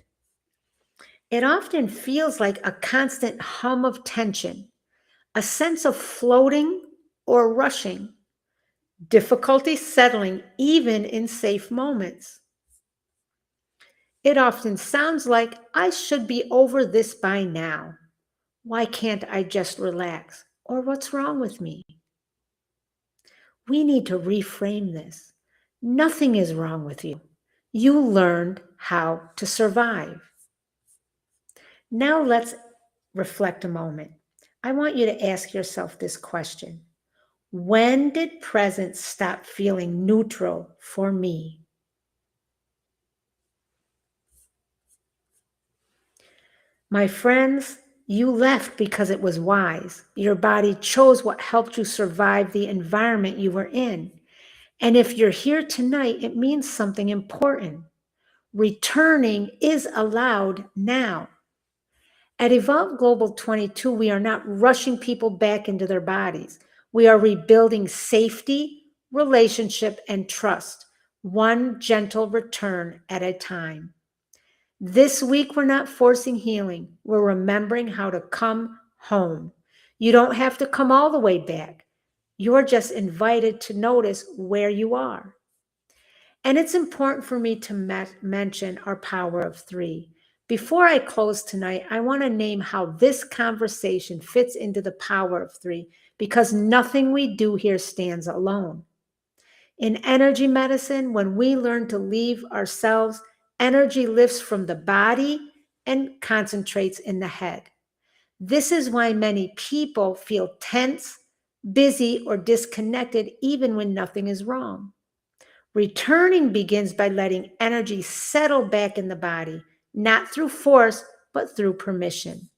It often feels like a constant hum of tension, a sense of floating or rushing, difficulty settling even in safe moments. It often sounds like, I should be over this by now. Why can't I just relax? Or what's wrong with me? We need to reframe this. Nothing is wrong with you. You learned how to survive. Now let's reflect a moment. I want you to ask yourself this question. When did presence stop feeling neutral for me? My friends, you left because it was wise. Your body chose what helped you survive the environment you were in. And if you're here tonight, it means something important. Returning is allowed now. At Evolve Global 22, we are not rushing people back into their bodies. We are rebuilding safety, relationship, and trust, one gentle return at a time. This week, we're not forcing healing. We're remembering how to come home. You don't have to come all the way back. You're just invited to notice where you are. And it's important for me to mention our power of three. Before I close tonight, I want to name how this conversation fits into the power of three, because nothing we do here stands alone. In energy medicine, when we learn to leave ourselves, energy lifts from the body and concentrates in the head. This is why many people feel tense, busy, or disconnected even when nothing is wrong. Returning begins by letting energy settle back in the body, not through force, but through permission.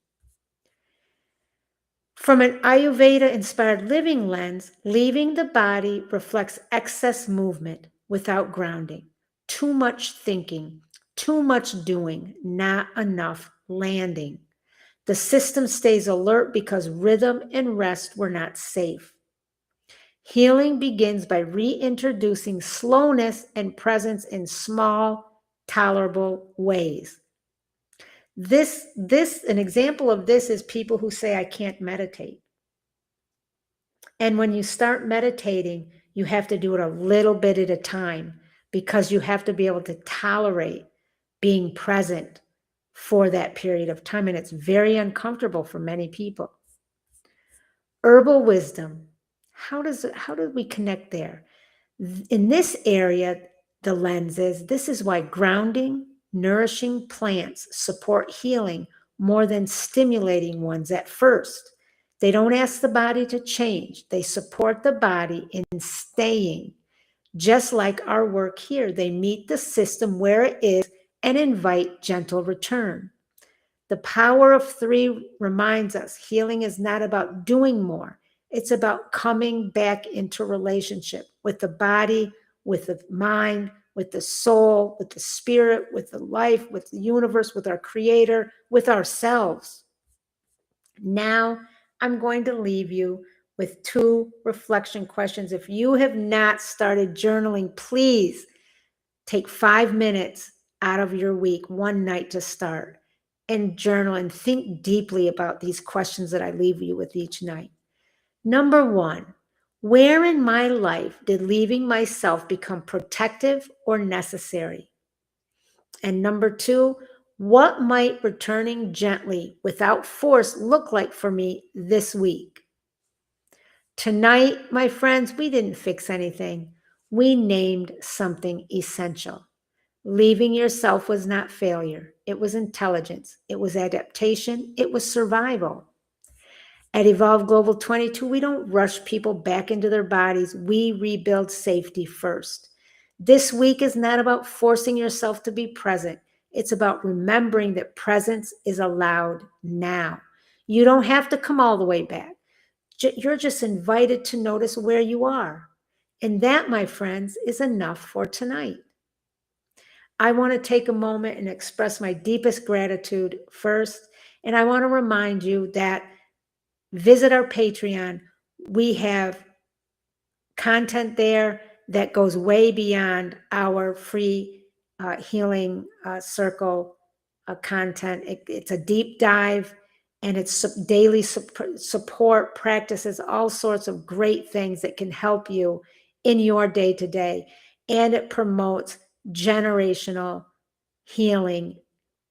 From an Ayurveda-inspired living lens, leaving the body reflects excess movement without grounding, too much thinking, too much doing, not enough landing. The system stays alert because rhythm and rest were not safe. Healing begins by reintroducing slowness and presence in small, tolerable ways. An example of this is people who say, I can't meditate. And when you start meditating, you have to do it a little bit at a time, because you have to be able to tolerate being present for that period of time. And it's very uncomfortable for many people. Herbal wisdom. How do we connect there? In this area, the lens is, this is why grounding, nourishing plants support healing more than stimulating ones at first. They don't ask the body to change. They support the body in staying. Just like our work here, they meet the system where it is and invite gentle return. The power of three reminds us healing is not about doing more. It's about coming back into relationship with the body, with the mind, with the soul, with the spirit, with the life, with the universe, with our creator, with ourselves. Now, I'm going to leave you with two reflection questions. If you have not started journaling, please take 5 minutes out of your week, one night to start. and journal and think deeply about these questions that I leave you with each night. Number one, where in my life did leaving myself become protective or necessary? And number two, what might returning gently without force look like for me this week? Tonight, my friends, we didn't fix anything. We named something essential. Leaving yourself was not failure. It was intelligence. It was adaptation. It was survival. At Evolve Global 22, we don't rush people back into their bodies. We rebuild safety first. This week is not about forcing yourself to be present. It's about remembering that presence is allowed now. You don't have to come all the way back. You're just invited to notice where you are. And that, my friends, is enough for tonight. I want to take a moment and express my deepest gratitude first. And I want to remind you that visit our Patreon. We have content there that goes way beyond our free healing circle content. It's a deep dive, and it's daily support practices, all sorts of great things that can help you in your day-to-day. And it promotes generational healing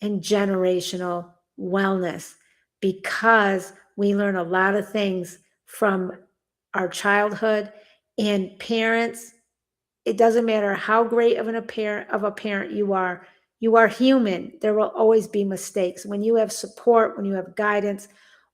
and generational wellness, because we learn a lot of things from our childhood. And parents, it doesn't matter how great of a parent you are human. There will always be mistakes. When you have support, when you have guidance,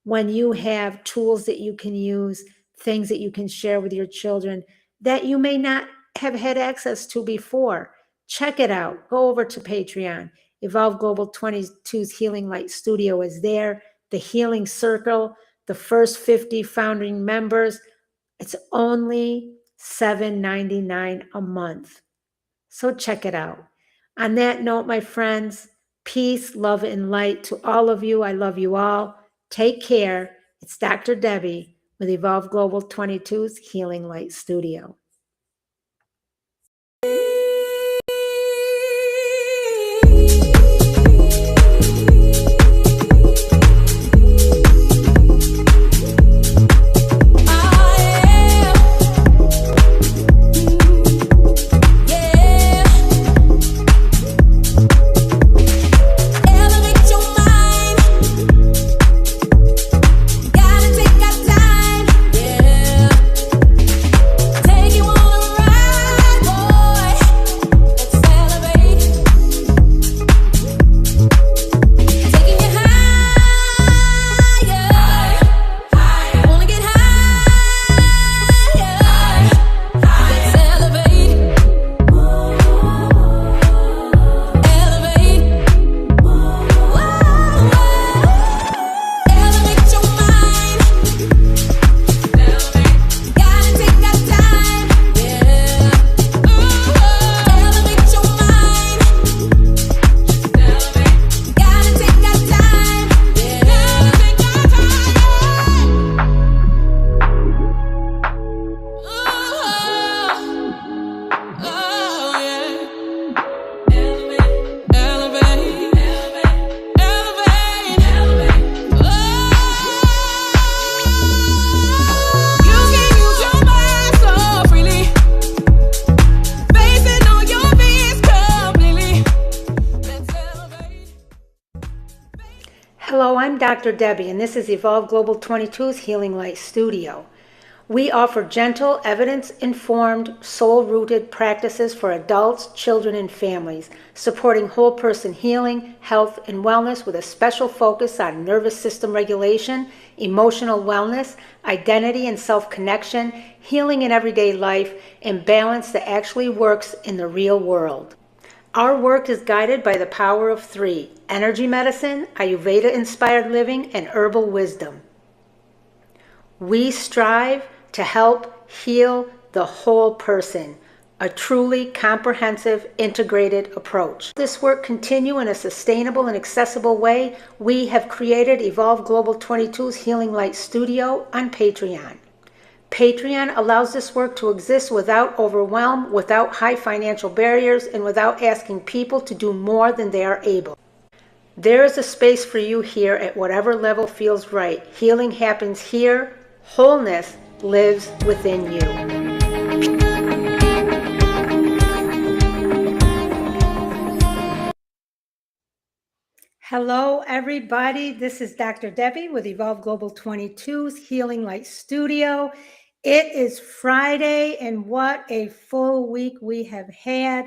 when you have tools that you can use, things that you can share with your children that you may not have had access to before, check it out. Go over to Patreon. Evolve Global 22's Healing Light Studio is there. The Healing Circle, the first 50 founding members, it's only $7.99 a month. So check it out. On that note, my friends, peace, love, and light to all of you. I love you all. Take care. It's Dr. Debbie with Evolve Global 22's Healing Light Studio. Hello, I'm Dr. Debbie, and this is Evolve Global 22's Healing Light Studio. We offer gentle, evidence-informed, soul-rooted practices for adults, children, and families, supporting whole person healing, health, and wellness with a special focus on nervous system regulation, emotional wellness, identity and self-connection, healing in everyday life, and balance that actually works in the real world. Our work is guided by the power of three: energy medicine, Ayurveda-inspired living, and herbal wisdom. We strive to help heal the whole person, a truly comprehensive, integrated approach. This work continue in a sustainable and accessible way. We have created Evolve Global 22's Healing Light Studio on Patreon. Patreon allows this work to exist without overwhelm, without high financial barriers, and without asking people to do more than they are able. There is a space for you here at whatever level feels right. Healing happens here. Wholeness lives within you. Hello, everybody. This is Dr. Debbie with Evolve Global 22's Healing Light Studio. It is Friday, and what a full week we have had.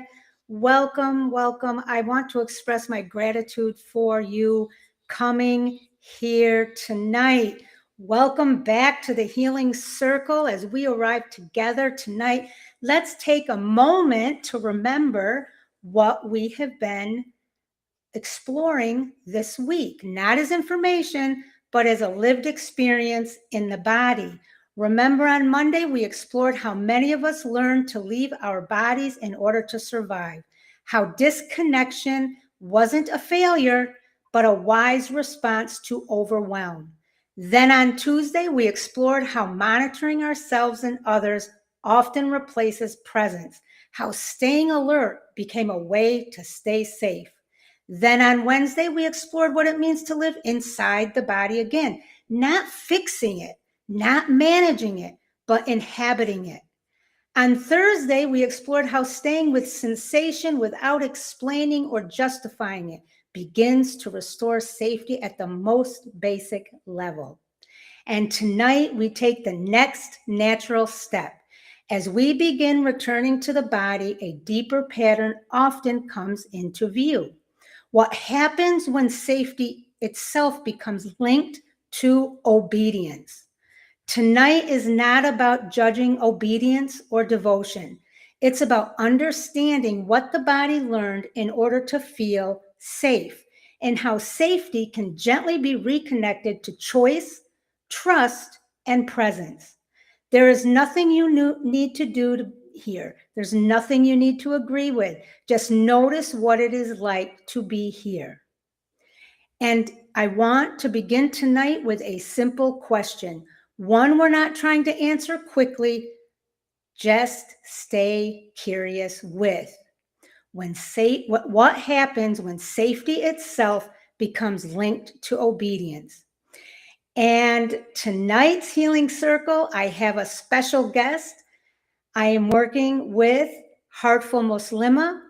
Welcome, welcome. I want to express my gratitude for you coming here tonight. Welcome back to the Healing Circle as we arrive together tonight. Let's take a moment to remember what we have been exploring this week, not as information, but as a lived experience in the body. Remember, on Monday, we explored how many of us learned to leave our bodies in order to survive, how disconnection wasn't a failure, but a wise response to overwhelm. Then on Tuesday, we explored how monitoring ourselves and others often replaces presence, how staying alert became a way to stay safe. Then on Wednesday, we explored what it means to live inside the body again, not fixing it, not managing it, but inhabiting it. On Thursday, we explored how staying with sensation without explaining or justifying it begins to restore safety at the most basic level. And tonight, we take the next natural step. As we begin returning to the body, a deeper pattern often comes into view. What happens when safety itself becomes linked to obedience? Tonight is not about judging obedience or devotion. It's about understanding what the body learned in order to feel safe and how safety can gently be reconnected to choice, trust, and presence. There is nothing you need to do here. There's nothing you need to agree with. Just notice what it is like to be here. And I want to begin tonight with a simple question. One we're not trying to answer quickly, just stay curious with. What happens when safety itself becomes linked to obedience? And tonight's Healing Circle, I have a special guest. I am working with Heartful Muslima.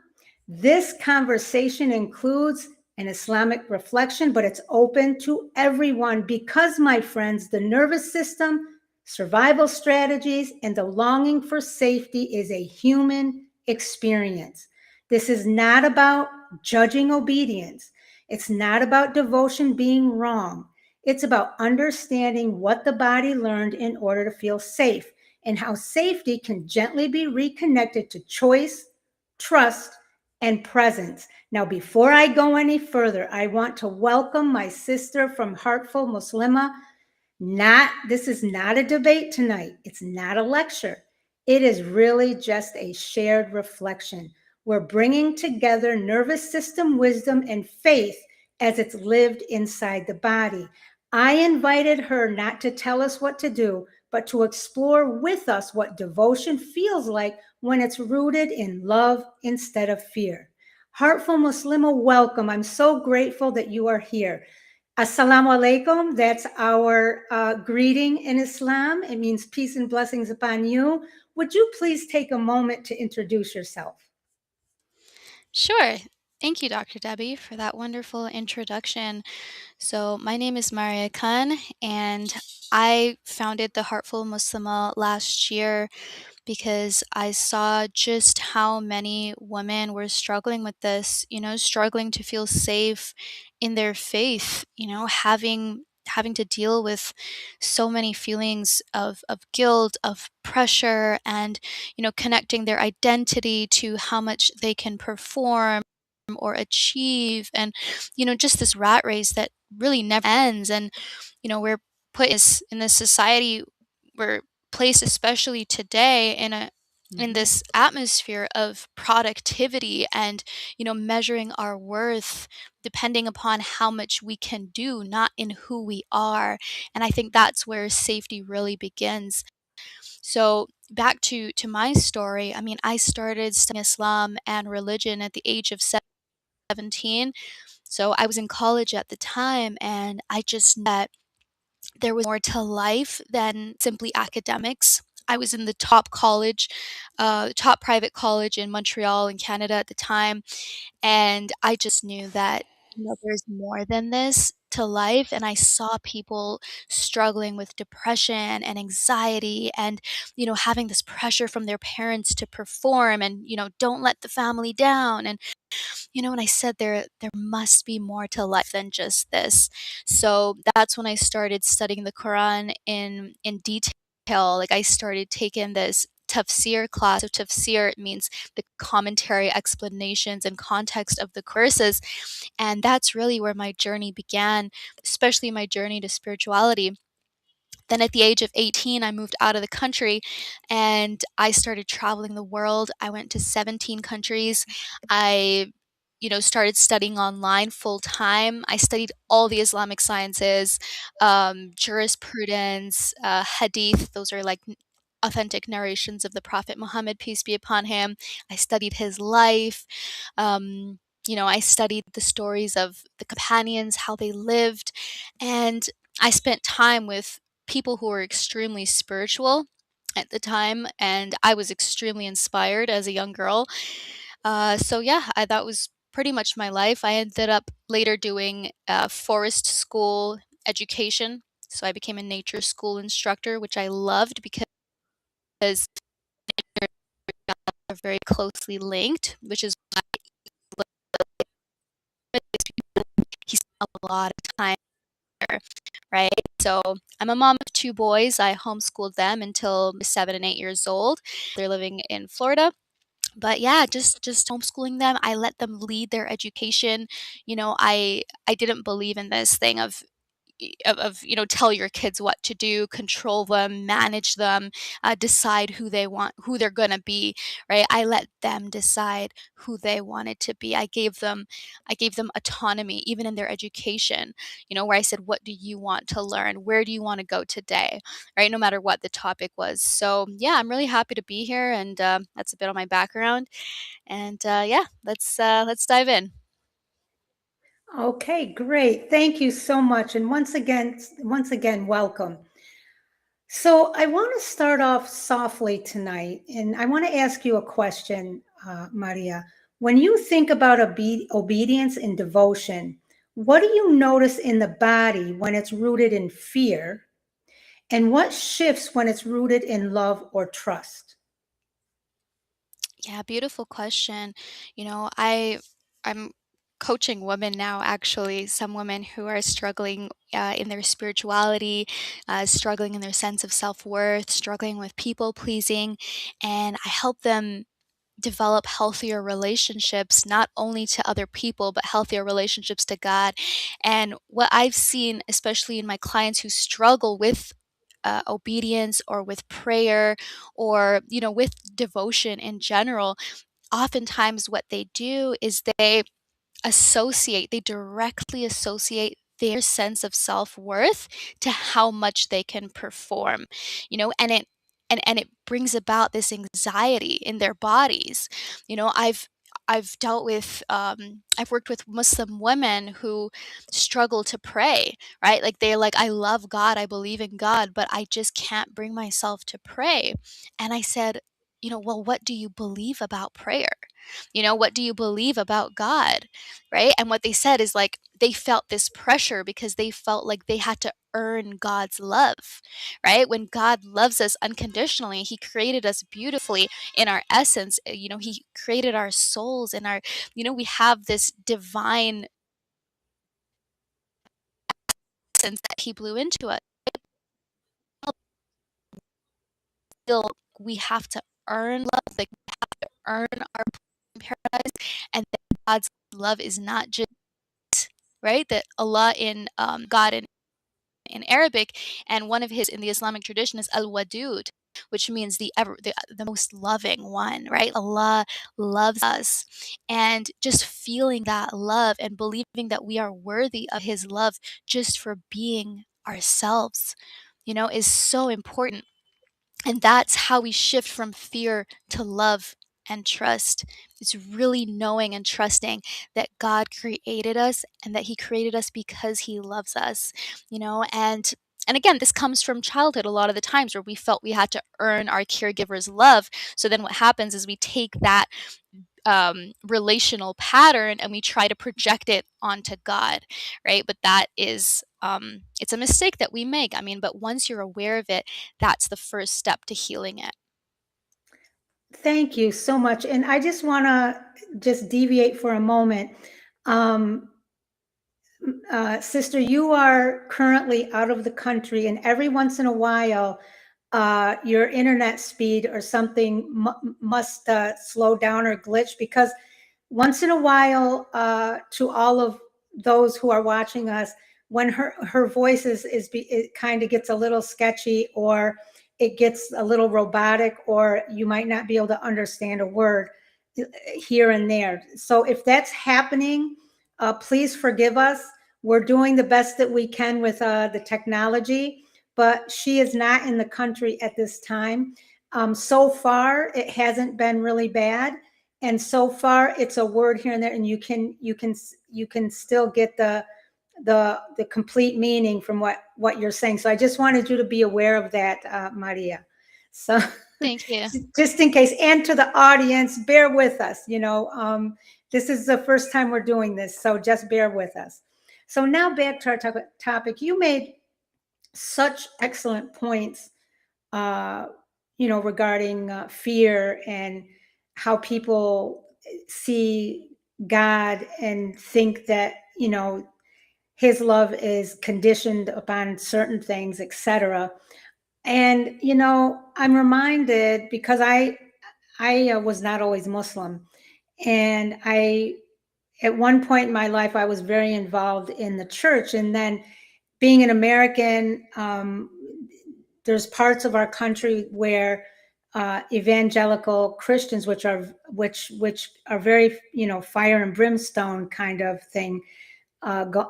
This conversation includes an Islamic reflection, but it's open to everyone because, my friends, the nervous system, survival strategies, and the longing for safety is a human experience. This is not about judging obedience. It's not about devotion being wrong. It's about understanding what the body learned in order to feel safe and how safety can gently be reconnected to choice, trust, and presence. Now, before I go any further, I want to welcome my sister from Heartful Muslima. This is not a debate tonight. It's not a lecture. It is really just a shared reflection. We're bringing together nervous system wisdom and faith as it's lived inside the body. I invited her not to tell us what to do, but to explore with us what devotion feels like when it's rooted in love instead of fear. Heartful Muslima, welcome. I'm so grateful that you are here. Assalamu alaikum. That's our greeting in Islam. It means peace and blessings upon you. Would you please take a moment to introduce yourself? Sure. Thank you, Dr. Debbie, for that wonderful introduction. So, my name is Maria Khan, and I founded the Heartful Muslima last year because I saw just how many women were struggling with this, struggling to feel safe in their faith, having to deal with so many feelings of guilt, of pressure, and connecting their identity to how much they can perform or achieve, and just this rat race that really never ends. And we're put in this society, we're placed, especially today, in this atmosphere of productivity and measuring our worth depending upon how much we can do, not in who we are. And I think that's where safety really begins. So back to my story. I mean, I started studying Islam and religion at the age of 17. 17. So I was in college at the time, and I just knew that there was more to life than simply academics. I was in the top private college in Montreal in Canada at the time, and I just knew that, there's more than this to life, and I saw people struggling with depression and anxiety and, having this pressure from their parents to perform and, don't let the family down, and and I said there must be more to life than just this. So that's when I started studying the Quran in detail. Like I started taking this tafsir class. So tafsir means the commentary, explanations, and context of the verses, and that's really where my journey began, especially my journey to spirituality. Then at the age of 18, I moved out of the country and I started traveling the world. I went to 17 countries. I started studying online full time. I studied all the Islamic sciences, jurisprudence, hadith. Those are like authentic narrations of the Prophet Muhammad, peace be upon him. I studied his life. I studied the stories of the companions, how they lived, and I spent time with people who were extremely spiritual at the time, and I was extremely inspired as a young girl. So yeah, that was pretty much my life. I ended up later doing forest school education. So I became a nature school instructor, which I loved because are very closely linked, which is why he spent a lot of time there, right? So I'm a mom of two boys. I homeschooled them until 7 and 8 years old. They're living in Florida. But yeah, just homeschooling them. I let them lead their education. I didn't believe in this thing of tell your kids what to do, control them, manage them, decide who they're gonna be, right? I let them decide who they wanted to be. I gave them autonomy even in their education, where I said, what do you want to learn, where do you want to go today, right? No matter what the topic was. So yeah, I'm really happy to be here, and that's a bit on my background. And yeah, let's dive in. Okay, great. Thank you so much. And once again, welcome. So I want to start off softly tonight, and I want to ask you a question, Maria. When you think about obedience and devotion, what do you notice in the body when it's rooted in fear? And what shifts when it's rooted in love or trust? Yeah, beautiful question. I'm coaching women now, actually, some women who are struggling in their spirituality, struggling in their sense of self-worth, struggling with people pleasing, and I help them develop healthier relationships, not only to other people, but healthier relationships to God. And what I've seen, especially in my clients who struggle with obedience or with prayer or with devotion in general, oftentimes what they do is they directly associate their sense of self-worth to how much they can perform, and it brings about this anxiety in their bodies. I've worked with Muslim women who struggle to pray, right? Like they're like, I love God, I believe in God, but I just can't bring myself to pray. And I said, well, what do you believe about prayer? What do you believe about God? Right? And what they said is like they felt this pressure because they felt like they had to earn God's love, right? When God loves us unconditionally, He created us beautifully in our essence. He created our souls and we have this divine essence that He blew into us. Still, we have to earn love, like we have to earn our place in paradise, and that God's love is not just right that Allah in God in Arabic, and one of his in the Islamic tradition is Al-Wadud, which means the most loving one, right? Allah loves us. And just feeling that love and believing that we are worthy of his love just for being ourselves, is so important. And that's how we shift from fear to love and trust. It's really knowing and trusting that God created us and that He created us because He loves us, you know, and again, this comes from childhood a lot of the times where we felt we had to earn our caregiver's love. So then what happens is we take that relational pattern and we try to project it onto God, right? But that is, it's a mistake that we make. I mean, but once you're aware of it, that's the first step to healing it. Thank you so much. And I just want to just deviate for a moment. Um, Sister, you are currently out of the country, and every once in a while, your internet speed or something must slow down or glitch, because once in a while, to all of those who are watching us, when her voice it kind of gets a little sketchy, or it gets a little robotic, or you might not be able to understand a word here and there. So if that's happening, please forgive us. We're doing the best that we can with the technology, but she is not in the country at this time. So far, it hasn't been really bad, and so far, it's a word here and there, and you can still get the complete meaning from what you're saying. So I just wanted you to be aware of that, Maria. So Thank you. just in case, and to the audience, bear with us. This is the first time we're doing this, so just bear with us. So now back to our topic. You made such excellent points, uh, regarding fear and how people see God and think that, his love is conditioned upon certain things, etc. And, I'm reminded, because I was not always Muslim. And at one point in my life, I was very involved in the church. And then being an American, there's parts of our country where evangelical Christians, which are very, fire and brimstone kind of thing,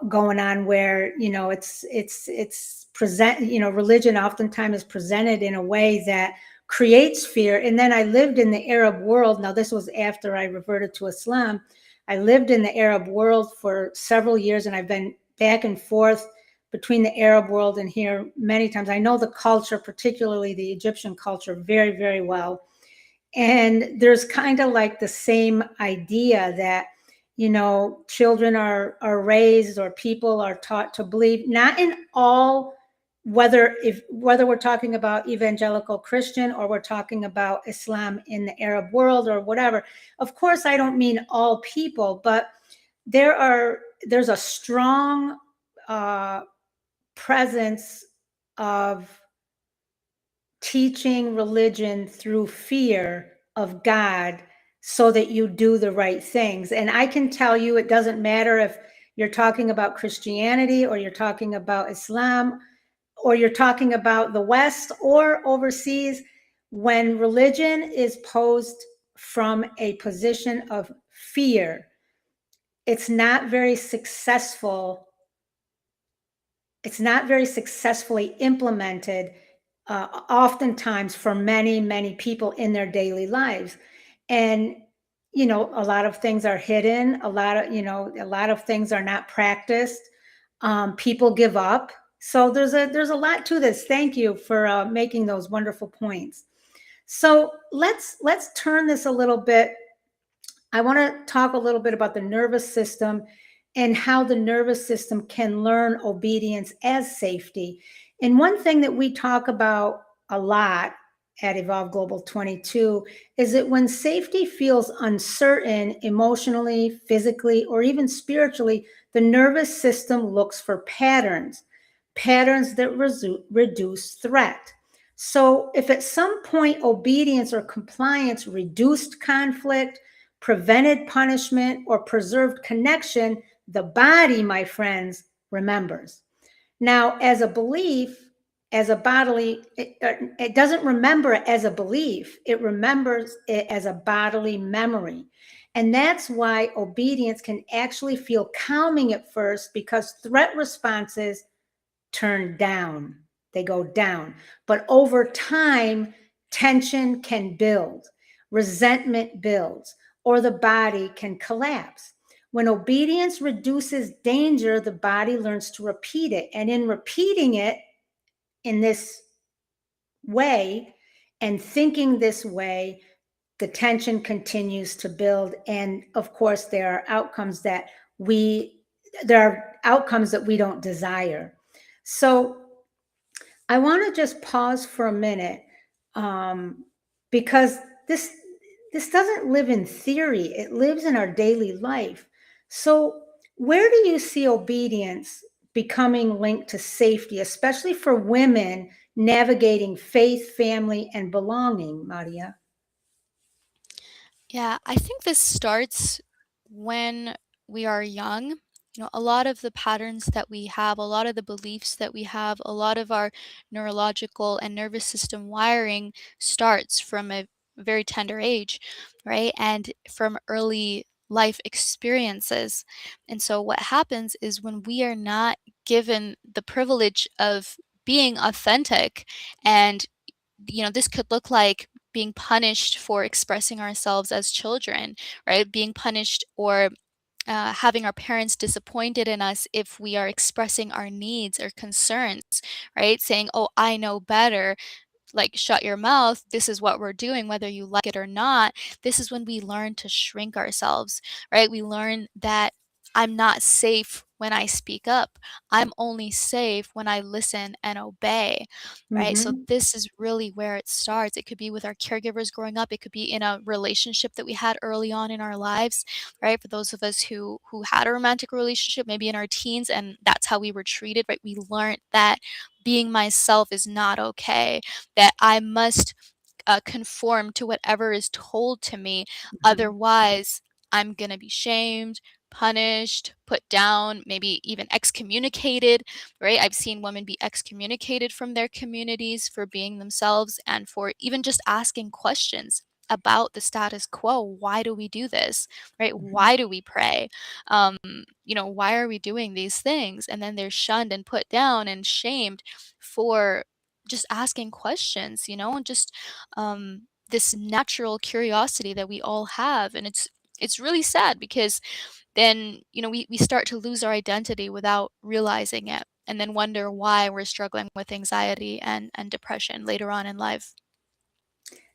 going on, where it's present, religion oftentimes is presented in a way that creates fear. And then I lived in the Arab world. Now, this was after I reverted to Islam. I lived in the Arab world for several years, and I've been back and forth between the Arab world and here many times. I know the culture, particularly the Egyptian culture, very, very well. And there's kind of like the same idea that, children are raised, or people are taught to believe, not in all, whether we're talking about evangelical Christian or we're talking about Islam in the Arab world or whatever. Of course, I don't mean all people, but there's a strong presence of teaching religion through fear of God, so that you do the right things. And I can tell you, it doesn't matter if you're talking about Christianity, or you're talking about Islam, or you're talking about the West or overseas, when religion is posed from a position of fear, it's not very successful. It's not very successfully implemented, oftentimes, for many, many people in their daily lives. And, a lot of things are hidden. A lot of things are not practiced. People give up. So there's a lot to this. Thank you for making those wonderful points. So let's turn this a little bit. I want to talk a little bit about the nervous system and how the nervous system can learn obedience as safety. And one thing that we talk about a lot at Evolve Global 22 is that when safety feels uncertain emotionally, physically, or even spiritually, the nervous system looks for patterns that reduce threat. So if at some point obedience or compliance reduced conflict, prevented punishment, or preserved connection, the body, my friends, remembers. Now, as a belief, as a bodily, it doesn't remember it as a belief, it remembers it as a bodily memory. And that's why obedience can actually feel calming at first, because threat responses turn down, they go down. But over time, tension can build. resentment builds, or the body can collapse. When obedience reduces danger, the body learns to repeat it. And in repeating it in this way and thinking this way, the tension continues to build. And of course, there are outcomes that we don't desire. So I want to just pause for a minute, because this doesn't live in theory. It lives in our daily life. So where do you see obedience becoming linked to safety, especially for women navigating faith, family, and belonging, Maria? Yeah, I think this starts when we are young. A lot of the patterns that we have, a lot of the beliefs that we have, a lot of our neurological and nervous system wiring starts from a very tender age, right? And from early life experiences. And so what happens is when we are not given the privilege of being authentic, and this could look like being punished for expressing ourselves as children, right? Being punished, or having our parents disappointed in us if we are expressing our needs or concerns, right? Saying, oh, I know better, like, shut your mouth, this is what we're doing, whether you like it or not. This is when we learn to shrink ourselves, right? We learn that I'm not safe when I speak up. I'm only safe when I listen and obey, right? So Mm-hmm. this is really where it starts. It could be with our caregivers growing up. It could be in a relationship that we had early on in our lives, right? For those of us who had a romantic relationship, maybe in our teens, and that's how we were treated, right? We learned that being myself is not okay, that I must conform to whatever is told to me. Mm-hmm. Otherwise, I'm going to be shamed, punished, put down, maybe even excommunicated, right? I've seen women be excommunicated from their communities for being themselves and for even just asking questions about the status quo. Why do we do this, right? Mm-hmm. Why do we pray? Why are we doing these things? And then they're shunned and put down and shamed for just asking questions, and just this natural curiosity that we all have. And it's really sad, because then we start to lose our identity without realizing it, and then wonder why we're struggling with anxiety and depression later on in life.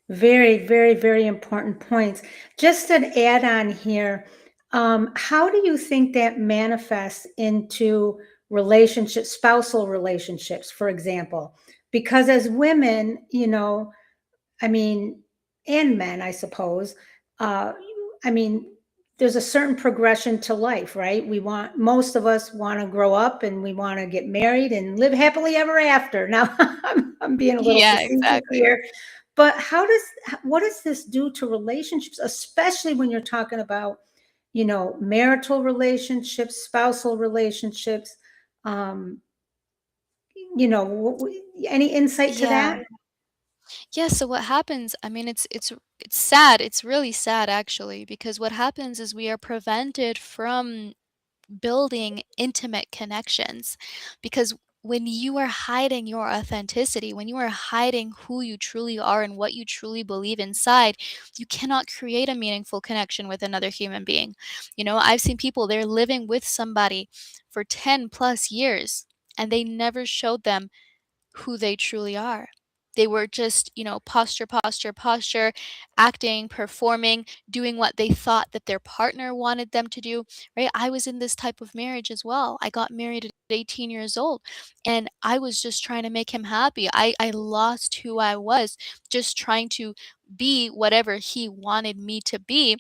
Very, very, very important points. Just an add on here, how do you think that manifests into relationships, spousal relationships, for example? Because as women, I mean, and men, I suppose, uh, I mean, there's a certain progression to life, right? Most of us want to grow up and we want to get married and live happily ever after. Now, I'm being a little Yeah, facetious exactly. here, but what does this do to relationships, especially when you're talking about, marital relationships, spousal relationships? Um, any insight to Yeah. that? Yeah, so what happens, I mean, it's sad. It's really sad, actually, because what happens is we are prevented from building intimate connections, because when you are hiding your authenticity, when you are hiding who you truly are and what you truly believe inside, you cannot create a meaningful connection with another human being. I've seen people, they're living with somebody for 10 plus years, and they never showed them who they truly are. They were just, posture, posture, posture, acting, performing, doing what they thought that their partner wanted them to do, right? I was in this type of marriage as well. I got married at 18 years old, and I was just trying to make him happy. I lost who I was, just trying to be whatever he wanted me to be.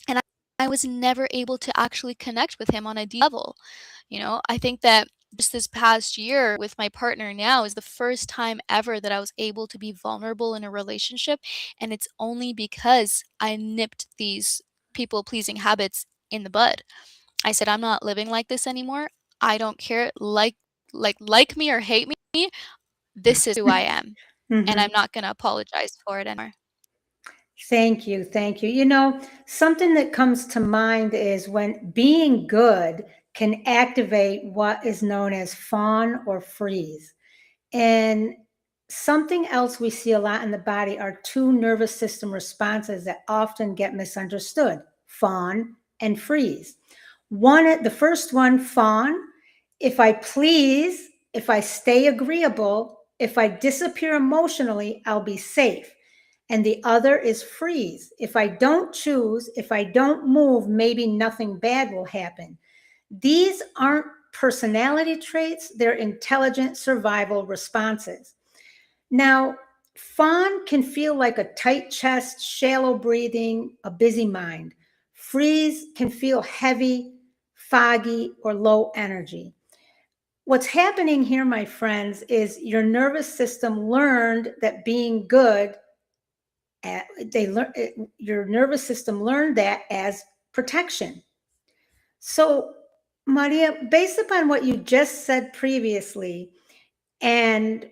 And I was never able to actually connect with him on a deep level. I think that just this past year with my partner now is the first time ever that I was able to be vulnerable in a relationship. And it's only because I nipped these people pleasing habits in the bud. I said, I'm not living like this anymore. I don't care. Like me or hate me, this is who I am. And Mhm. I'm not going to apologize for it anymore. Thank you. Thank you. Something that comes to mind is when being good can activate what is known as fawn or freeze. And something else we see a lot in the body are two nervous system responses that often get misunderstood: fawn and freeze. The first one, fawn, if I please, if I stay agreeable, if I disappear emotionally, I'll be safe. And the other is freeze. If I don't choose, if I don't move, maybe nothing bad will happen. These aren't personality traits, they're intelligent survival responses. Now, fawn can feel like a tight chest, shallow breathing, a busy mind. Freeze can feel heavy, foggy, or low energy. What's happening here, my friends, is your nervous system learned that being good, your nervous system learned that as protection. So, Maria, based upon what you just said previously, and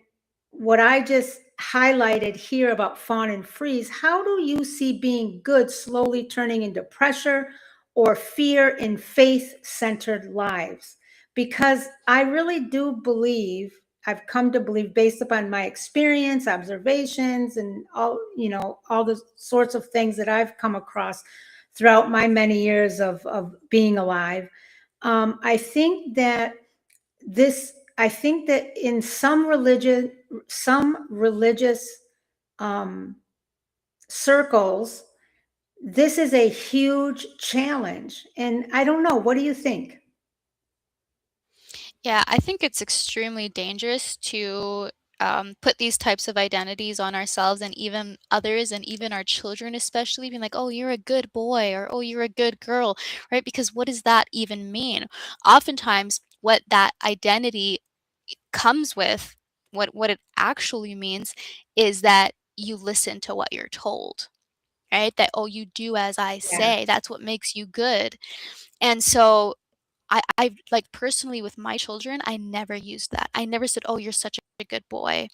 what I just highlighted here about fawn and freeze, how do you see being good slowly turning into pressure or fear in faith-centered lives? Because I really do believe, I've come to believe based upon my experience, observations, and all the sorts of things that I've come across throughout my many years of being alive. I think that in some religious um, circles, this is a huge challenge. And I don't know, what do you think? Yeah, I think it's extremely dangerous to put these types of identities on ourselves and even others and even our children, especially being like, oh, you're a good boy or oh, you're a good girl, right? Because what does that even mean? Oftentimes, what that identity comes with, what it actually means, is that you listen to what you're told, right? That, oh, you do as I Yeah, say. That's what makes you good. And so I like, personally with my children, I never used that. I never said, "Oh, you're such a good boy,"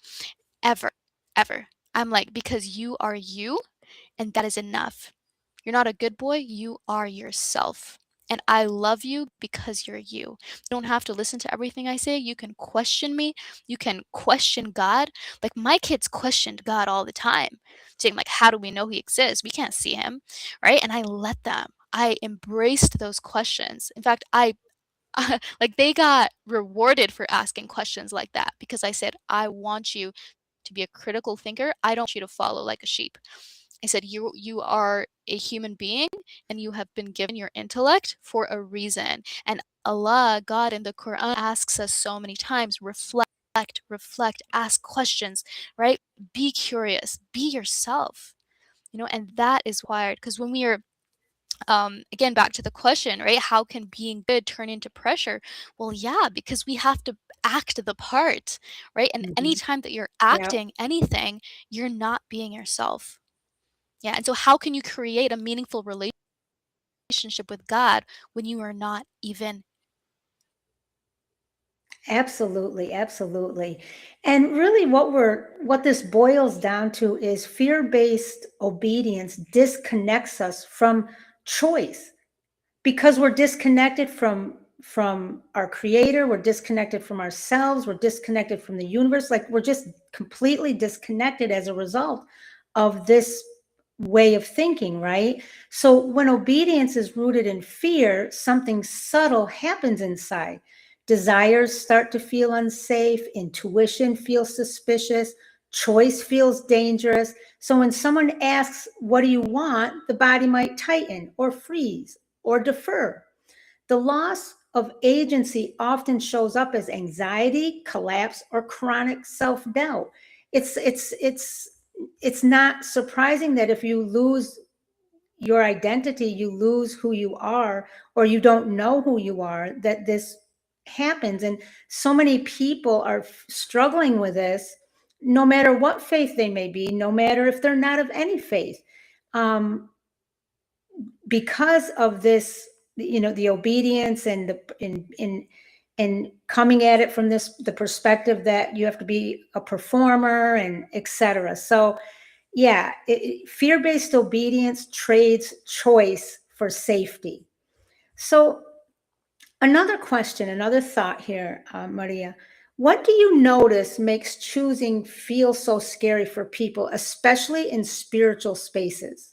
ever, ever. I'm like, "Because you are you, and that is enough. You're not a good boy, you are yourself. And I love you because you're you. You don't have to listen to everything I say. You can question me. You can question God. Like my kids questioned God all the time, saying like, "How do we know he exists? We can't see him." Right? And I let them. I embraced those questions. In fact, I like they got rewarded for asking questions like that because I said, "I want you to be a critical thinker. I don't want you to follow like a sheep." I said, "You are a human being and you have been given your intellect for a reason." And Allah, God in the Quran asks us so many times, reflect, ask questions, right? Be curious, be yourself. And that is wired because when we are again, back to the question, right? How can being good turn into pressure? Well, yeah, because we have to act the part, right? And mhm, anytime that you're yeah, acting anything, you're not being yourself. Yeah. And so, how can you create a meaningful relationship with God when you are not even? absolutely, absolutely. And really, what this boils down to is fear-based obedience disconnects us from choice. Because we're disconnected from our creator, we're disconnected from ourselves, we're disconnected from the universe, like we're just completely disconnected as a result of this way of thinking, right? So when obedience is rooted in fear, something subtle happens inside. Desires start to feel unsafe, intuition feels suspicious, choice feels dangerous. So when someone asks, what do you want? The body might tighten or freeze or defer. The loss of agency often shows up as anxiety, collapse, or chronic self-doubt. It's not surprising that if you lose your identity, you lose who you are, or you don't know who you are, that this happens. And so many people are struggling with this, no matter what faith they may be, no matter if they're not of any faith. Um, because of this, the obedience and in coming at it from the perspective that you have to be a performer and etc. So yeah, fear-based obedience trades choice for safety. So another question, another thought here, Maria. What do you notice makes choosing feel so scary for people, especially in spiritual spaces?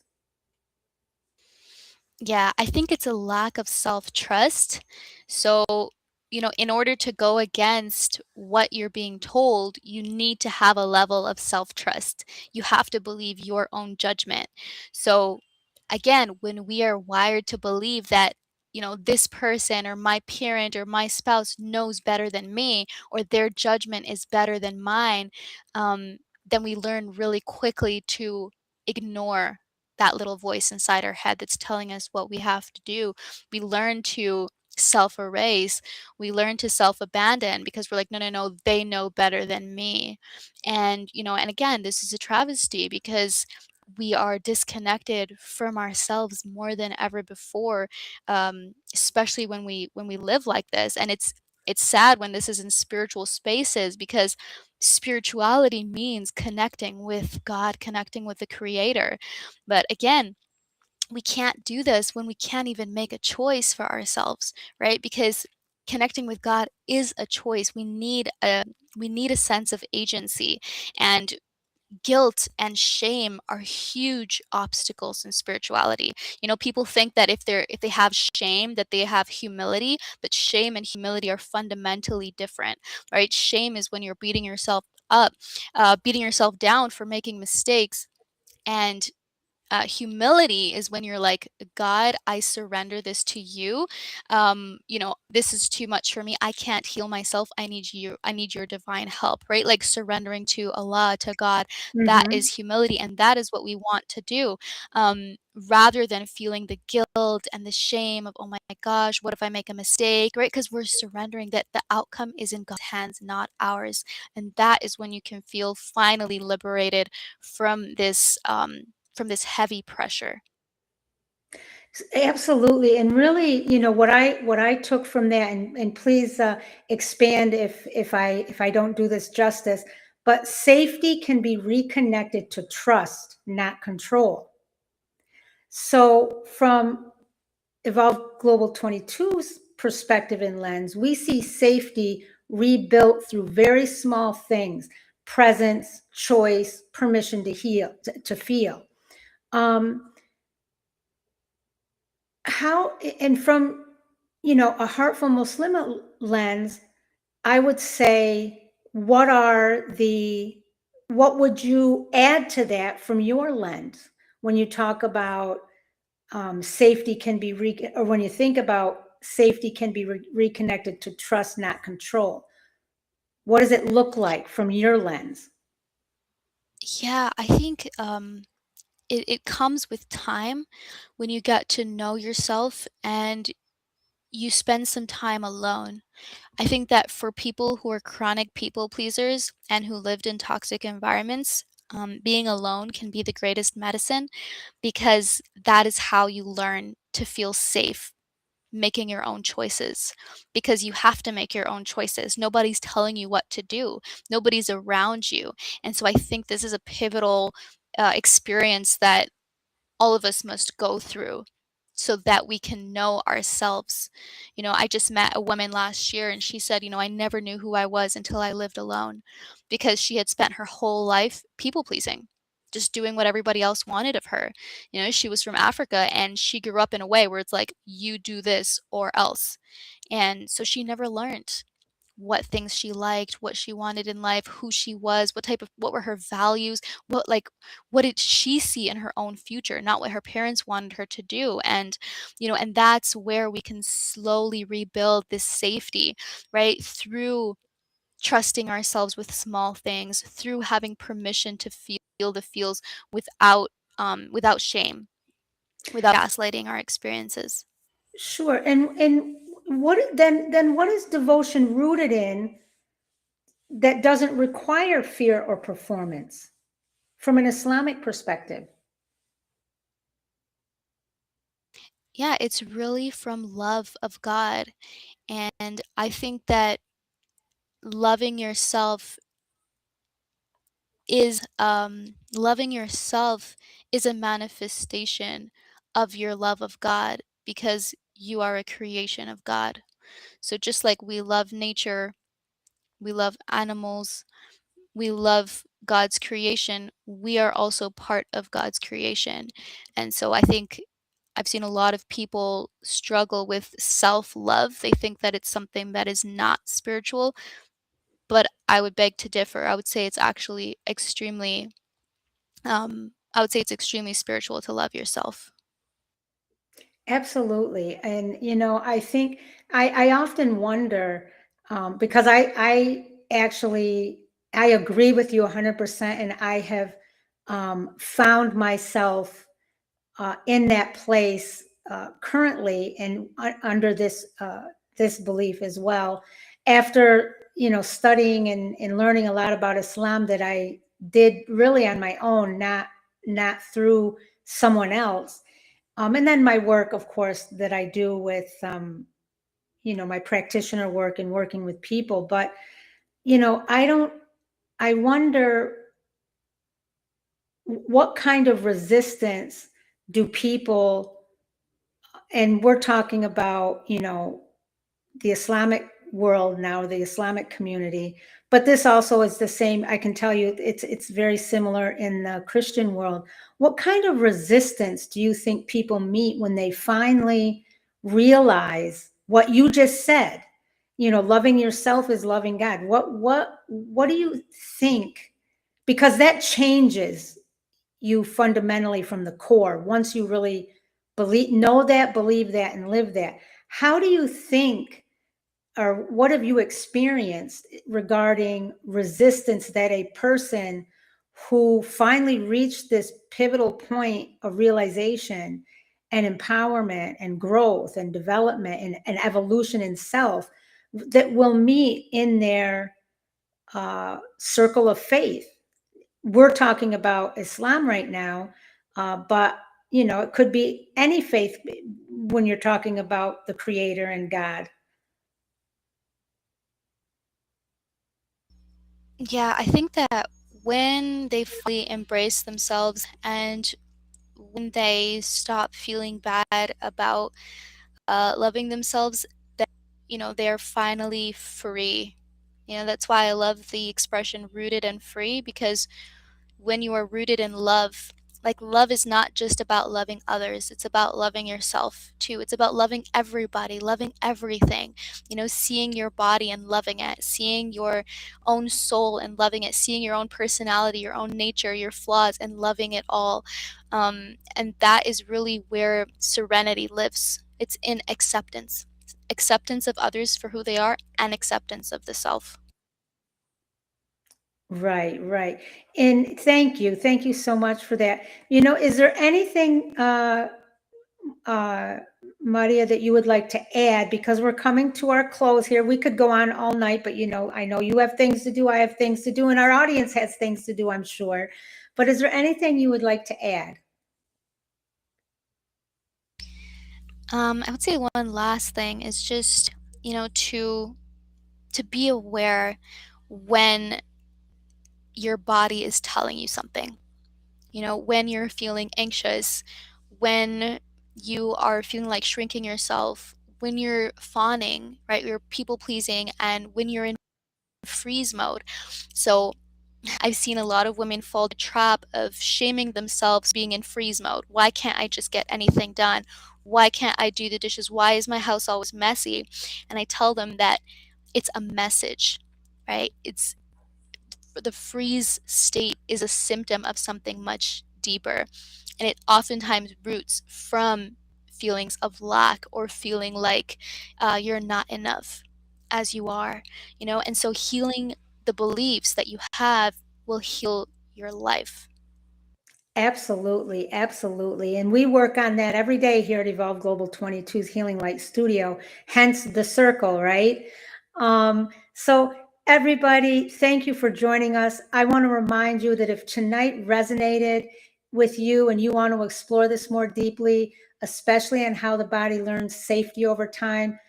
Yeah, I think it's a lack of self-trust. So, in order to go against what you're being told, you need to have a level of self-trust. You have to believe your own judgment. So, again, when we are wired to believe that, this person or my parent or my spouse knows better than me, or their judgment is better than mine, then we learn really quickly to ignore that little voice inside our head that's telling us what we have to do. We learn to self erase. We learn to self abandon because we're like, no, no, no, they know better than me. And again, this is a travesty because we are disconnected from ourselves more than ever before, especially when we live like this. And it's sad when this is in spiritual spaces because spirituality means connecting with God, connecting with the Creator. But again, we can't do this when we can't even make a choice for ourselves, right? Because connecting with God is a choice. We need a sense of agency, and guilt and shame are huge obstacles in spirituality. People think that if they have shame that they have humility, but shame and humility are fundamentally different, right? Shame is when you're beating yourself up, beating yourself down for making mistakes, and humility is when you're like, God, I surrender this to you. This is too much for me. I can't heal myself. I need you. I need your divine help, right? Like surrendering to Allah, to God. That Mhm. is humility. And that is what we want to do, rather than feeling the guilt and the shame of, oh my gosh, what if I make a mistake, right? Because we're surrendering that the outcome is in God's hands, not ours. And that is when you can feel finally liberated from this heavy pressure. Absolutely. And really, what I took from that, and please expand if I don't do this justice, but safety can be reconnected to trust, not control. So from Evolve Global 22's perspective and lens, we see safety rebuilt through very small things: presence, choice, permission to heal, to feel. Um, how and from a heartful Muslim lens, I would say, what would you add to that from your lens when you talk about safety can be or when you think about safety can be reconnected to trust, not control? What does it look like from your lens? Yeah, I think it comes with time when you get to know yourself and you spend some time alone. I think that for people who are chronic people pleasers and who lived in toxic environments, being alone can be the greatest medicine because that is how you learn to feel safe making your own choices, because you have to make your own choices. Nobody's telling you what to do. Nobody's around you. And so I think this is a pivotal experience that all of us must go through so that we can know ourselves. I just met a woman last year and she said, I never knew who I was until I lived alone because she had spent her whole life people pleasing, just doing what everybody else wanted of her. She was from Africa and she grew up in a way where it's like, you do this or else. And so she never learned what things she liked, what she wanted in life, who she was, what were her values, what did she see in her own future, not what her parents wanted her to do. And that's where we can slowly rebuild this safety, right? Through trusting ourselves with small things, through having permission to feel the feels without shame, without gaslighting our experiences. Sure. And what is devotion rooted in that doesn't require fear or performance from an Islamic perspective? Yeah, it's really from love of God. And I think that loving yourself is a manifestation of your love of God because you are a creation of God. So just like we love nature, we love animals, we love God's creation, we are also part of God's creation. And so I think I've seen a lot of people struggle with self-love. They think that it's something that is not spiritual, but I would beg to differ. I would say it's actually extremely I would say it's extremely spiritual to love yourself. Absolutely. And, I think I often wonder, because I actually, I agree with you 100%. And I have found myself in that place currently and under this belief as well. After, studying and learning a lot about Islam that I did really on my own, not through someone else. And then my work, of course, that I do with, my practitioner work and working with people. But, I wonder what kind of resistance do people, and we're talking about, the Islamic world now, the Islamic community, but this also is the same. I can tell you it's very similar in the Christian world. What kind of resistance do you think people meet when they finally realize what you just said? Loving yourself is loving God. What do you think? Because that changes you fundamentally from the core once you really know that, believe that, and live that. How do you think, or what have you experienced regarding resistance that a person who finally reached this pivotal point of realization and empowerment and growth and development and evolution in self that will meet in their circle of faith? We're talking about Islam right now, but it could be any faith when you're talking about the Creator and God. Yeah, I think that when they fully embrace themselves and when they stop feeling bad about loving themselves, that they're finally free. That's why I love the expression rooted and free, because when you are rooted in love, like love is not just about loving others, it's about loving yourself too. It's about loving everybody, loving everything. Seeing your body and loving it, seeing your own soul and loving it, seeing your own personality, your own nature, your flaws, and loving it all. And that is really where serenity lives. It's in acceptance. Acceptance of others for who they are and acceptance of the self. Right, right. And thank you. Thank you so much for that. Is there anything, uh, Maria, that you would like to add? Because we're coming to our close here. We could go on all night, but I know you have things to do. I have things to do, and our audience has things to do, I'm sure. But is there anything you would like to add? I would say one last thing is just, to be aware when your body is telling you something. When you're feeling anxious, when you are feeling like shrinking yourself, when you're fawning, right? You're people pleasing, and when you're in freeze mode. So I've seen a lot of women fall the trap of shaming themselves being in freeze mode. Why can't I just get anything done? Why can't I do the dishes? Why is my house always messy? And I tell them that it's a message, right? It's the freeze state is a symptom of something much deeper. And it oftentimes roots from feelings of lack or feeling like you're not enough as you are, and so healing the beliefs that you have will heal your life. Absolutely, absolutely. And we work on that every day here at Evolve Global 22's Healing Light Studio, hence the circle, right? So everybody, thank you for joining us. I want to remind you that if tonight resonated with you and you want to explore this more deeply, especially on how the body learns safety over time,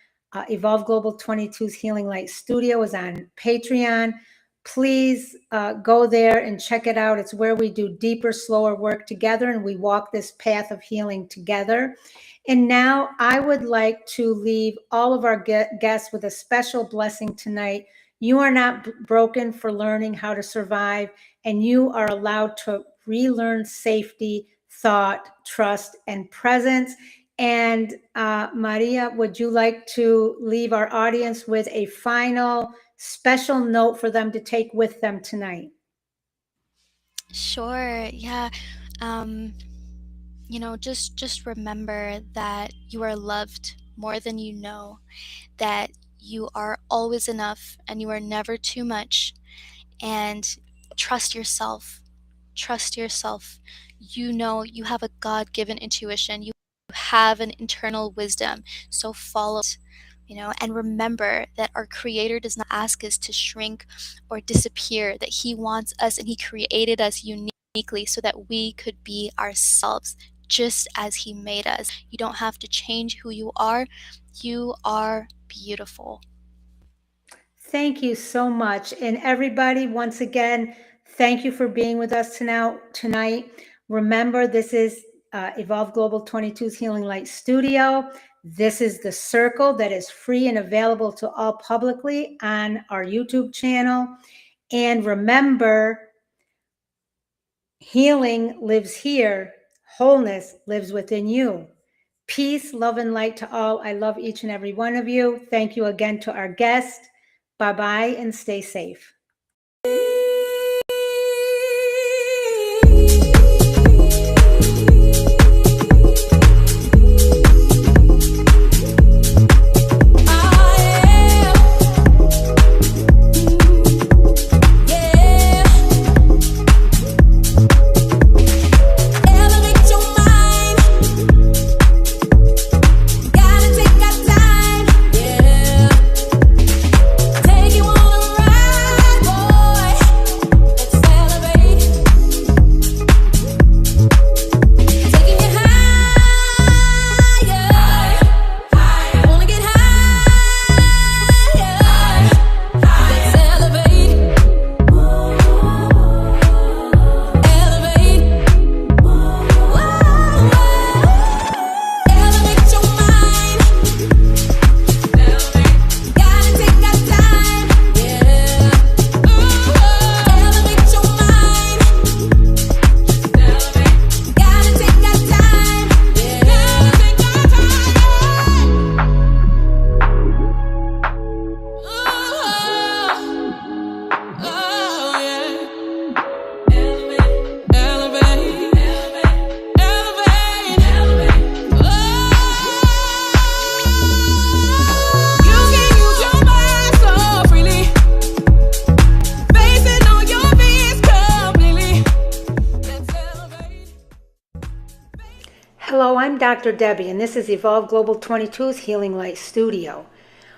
Evolve Global 22's Healing Light Studio is on Patreon. Please go there and check it out. It's where we do deeper, slower work together, and we walk this path of healing together. And now I would like to leave all of our guests with a special blessing tonight. You are not broken for learning how to survive, and you are allowed to relearn safety, thought, trust, and presence. And Maria, would you like to leave our audience with a final special note for them to take with them tonight? Sure, yeah. Just remember that you are loved more than you know, that you are always enough and you are never too much, and trust yourself. Trust yourself. You know you have a God-given intuition. You have an internal wisdom. So follow it, and remember that our Creator does not ask us to shrink or disappear, that He wants us and He created us uniquely so that we could be ourselves just as He made us. You don't have to change who you are. You are beautiful. Thank you so much. And everybody, once again, thank you for being with us tonight. Remember, this is Evolve Global 22's Healing Light Studio. This is the circle that is free and available to all publicly on our YouTube channel. And remember, healing lives here. Wholeness lives within you. Peace, love, and light to all. I love each and every one of you. Thank you again to our guest. Bye-bye and stay safe. Hello, I'm Dr. Debbie, and this is Evolve Global 22's Healing Light Studio.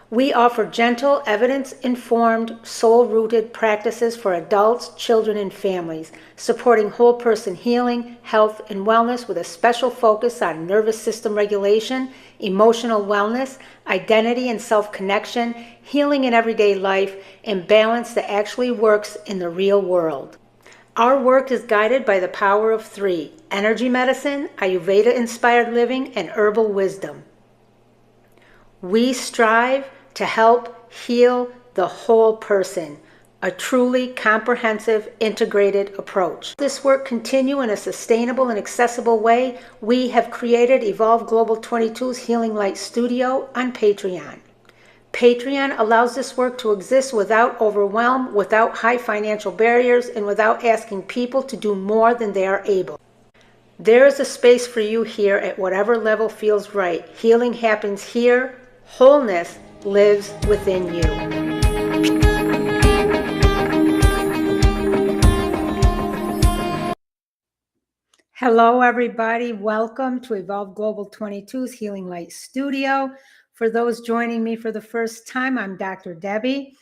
We offer gentle, evidence-informed, soul-rooted practices for adults, children, and families, supporting whole person healing, health, and wellness with a special focus on nervous system regulation, emotional wellness, identity and self-connection, healing in everyday life, and balance that actually works in the real world. Our work is guided by the power of three: energy medicine, Ayurveda-inspired living, and herbal wisdom. We strive to help heal the whole person, a truly comprehensive, integrated approach. This work continue in a sustainable and accessible way. We have created Evolve Global 22's Healing Light Studio on Patreon. Patreon allows this work to exist without overwhelm, without high financial barriers, and without asking people to do more than they are able. There is a space for you here at whatever level feels right. Healing happens here. Wholeness lives within you. Hello, everybody. Welcome to Evolve Global 22's Healing Light Studio. For those joining me for the first time, I'm Dr. Debbie,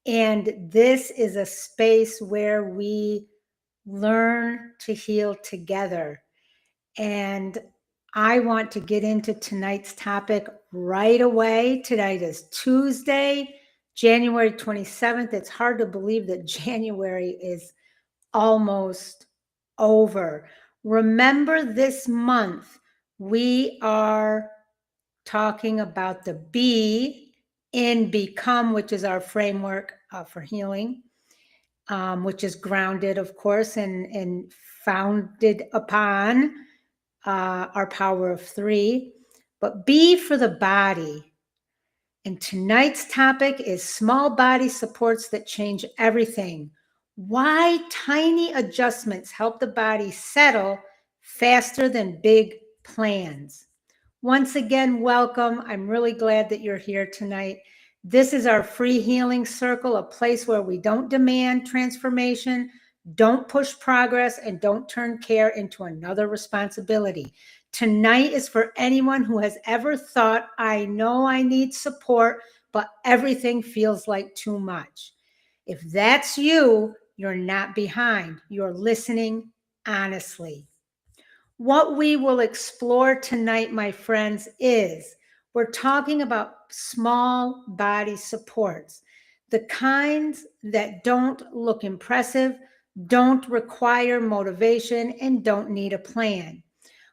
and this is a space where we learn to heal together. And I want to get into tonight's topic right away. Tonight is Tuesday, January 27th. It's hard to believe that January is almost over. Remember, this month we are talking about the B in Become, which is our framework for healing, which is grounded, of course, and founded upon our power of 3. But B for the body. And tonight's topic is small body supports that change everything. Why tiny adjustments help the body settle faster than big plans. Once again, welcome. I'm really glad that you're here tonight. This is our free healing circle, a place where we don't demand transformation, don't push progress, and don't turn care into another responsibility. Tonight is for anyone who has ever thought, I know I need support, but everything feels like too much. If that's you, you're not behind. You're listening honestly. What we will explore tonight, my friends, is we're talking about small body supports, the kinds that don't look impressive, don't require motivation, and don't need a plan.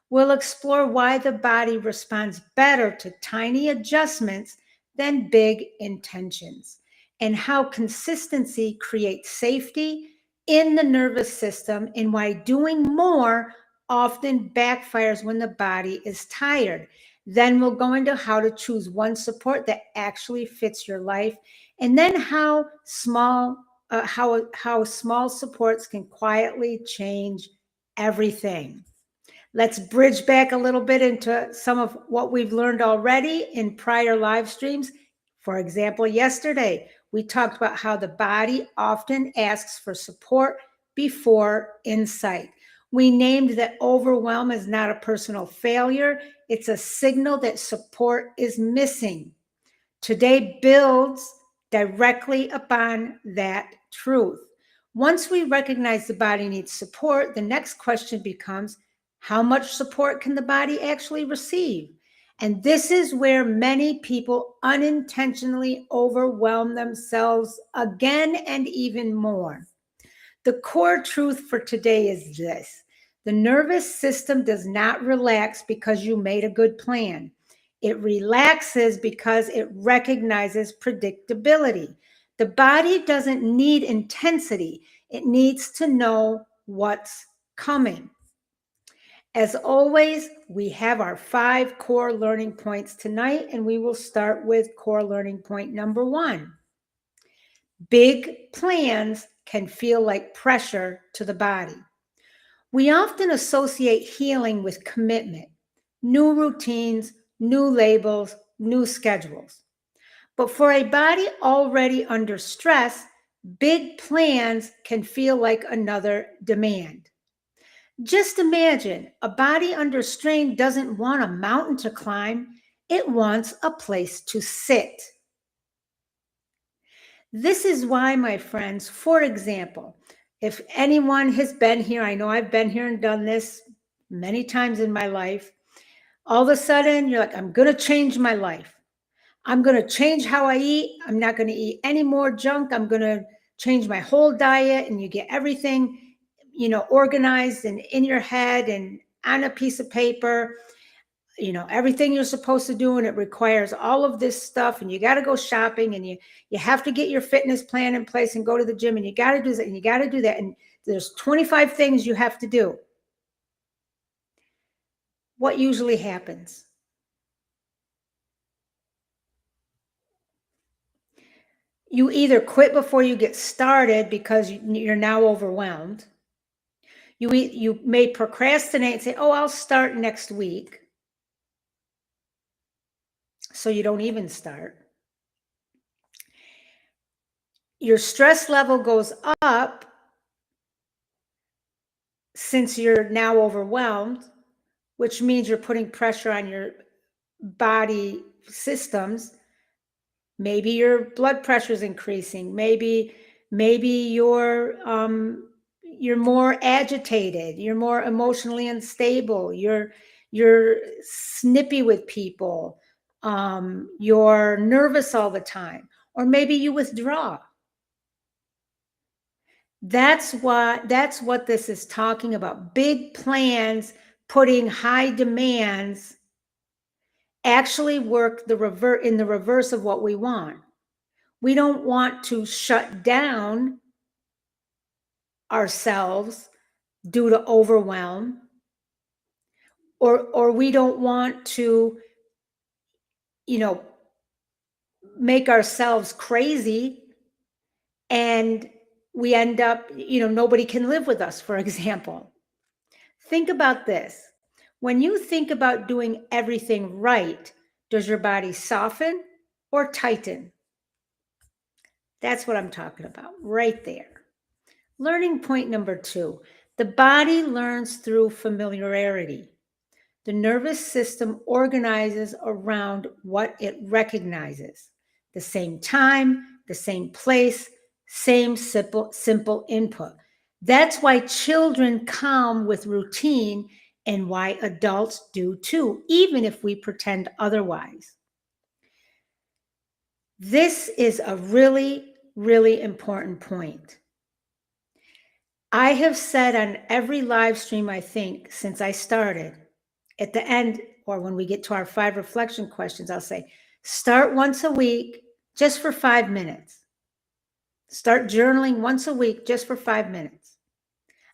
We'll explore why the body responds better to tiny adjustments than big intentions, and how consistency creates safety in the nervous system, and why doing more often backfires when the body is tired. Then we'll go into how to choose one support that actually fits your life, and then how small supports can quietly change everything. Let's bridge back a little bit into some of what we've learned already in prior live streams. For example, yesterday, we talked about how the body often asks for support before insight. We named that overwhelm is not a personal failure. It's a signal that support is missing. Today builds directly upon that truth. Once we recognize the body needs support, the next question becomes, how much support can the body actually receive? And this is where many people unintentionally overwhelm themselves again and even more. The core truth for today is this: the nervous system does not relax because you made a good plan. It relaxes because it recognizes predictability. The body doesn't need intensity, it needs to know what's coming. As always, we have our 5 core learning points tonight, and we will start with core learning point number 1. Big plans can feel like pressure to the body. We often associate healing with commitment, new routines, new labels, new schedules. But for a body already under stress, big plans can feel like another demand. Just imagine a body under strain doesn't want a mountain to climb, it wants a place to sit. This is why, my friends, for example, if anyone has been here, I know I've been here and done this many times in my life. All of a sudden, you're like, I'm going to change my life. I'm going to change how I eat. I'm not going to eat any more junk. I'm going to change my whole diet. And you get everything, organized and in your head and on a piece of paper, everything you're supposed to do, and it requires all of this stuff, and you got to go shopping, and you have to get your fitness plan in place and go to the gym, and you got to do that, and you got to do that, and there's 25 things you have to do. What usually happens? You either quit before you get started because you're now overwhelmed. You may procrastinate and say, oh, I'll start next week. So you don't even start. Your stress level goes up since you're now overwhelmed, which means you're putting pressure on your body systems. Maybe your blood pressure is increasing. Maybe you're more agitated. You're more emotionally unstable. You're snippy with people. You're nervous all the time, or maybe you withdraw. That's what this is talking about. Big plans putting high demands actually work in the reverse of what we want. We don't want to shut down ourselves due to overwhelm, or we don't want to, you know, make ourselves crazy and we end up, nobody can live with us, for example. Think about this. When you think about doing everything right, does your body soften or tighten? That's what I'm talking about right there. Learning point number 2, the body learns through familiarity. The nervous system organizes around what it recognizes. The same time, the same place, same simple input. That's why children calm with routine and why adults do too, even if we pretend otherwise. This is a really, really important point. I have said on every live stream, I think, since I started, at the end, or when we get to our 5 reflection questions, I'll say, start once a week just for 5 minutes. Start journaling once a week just for 5 minutes.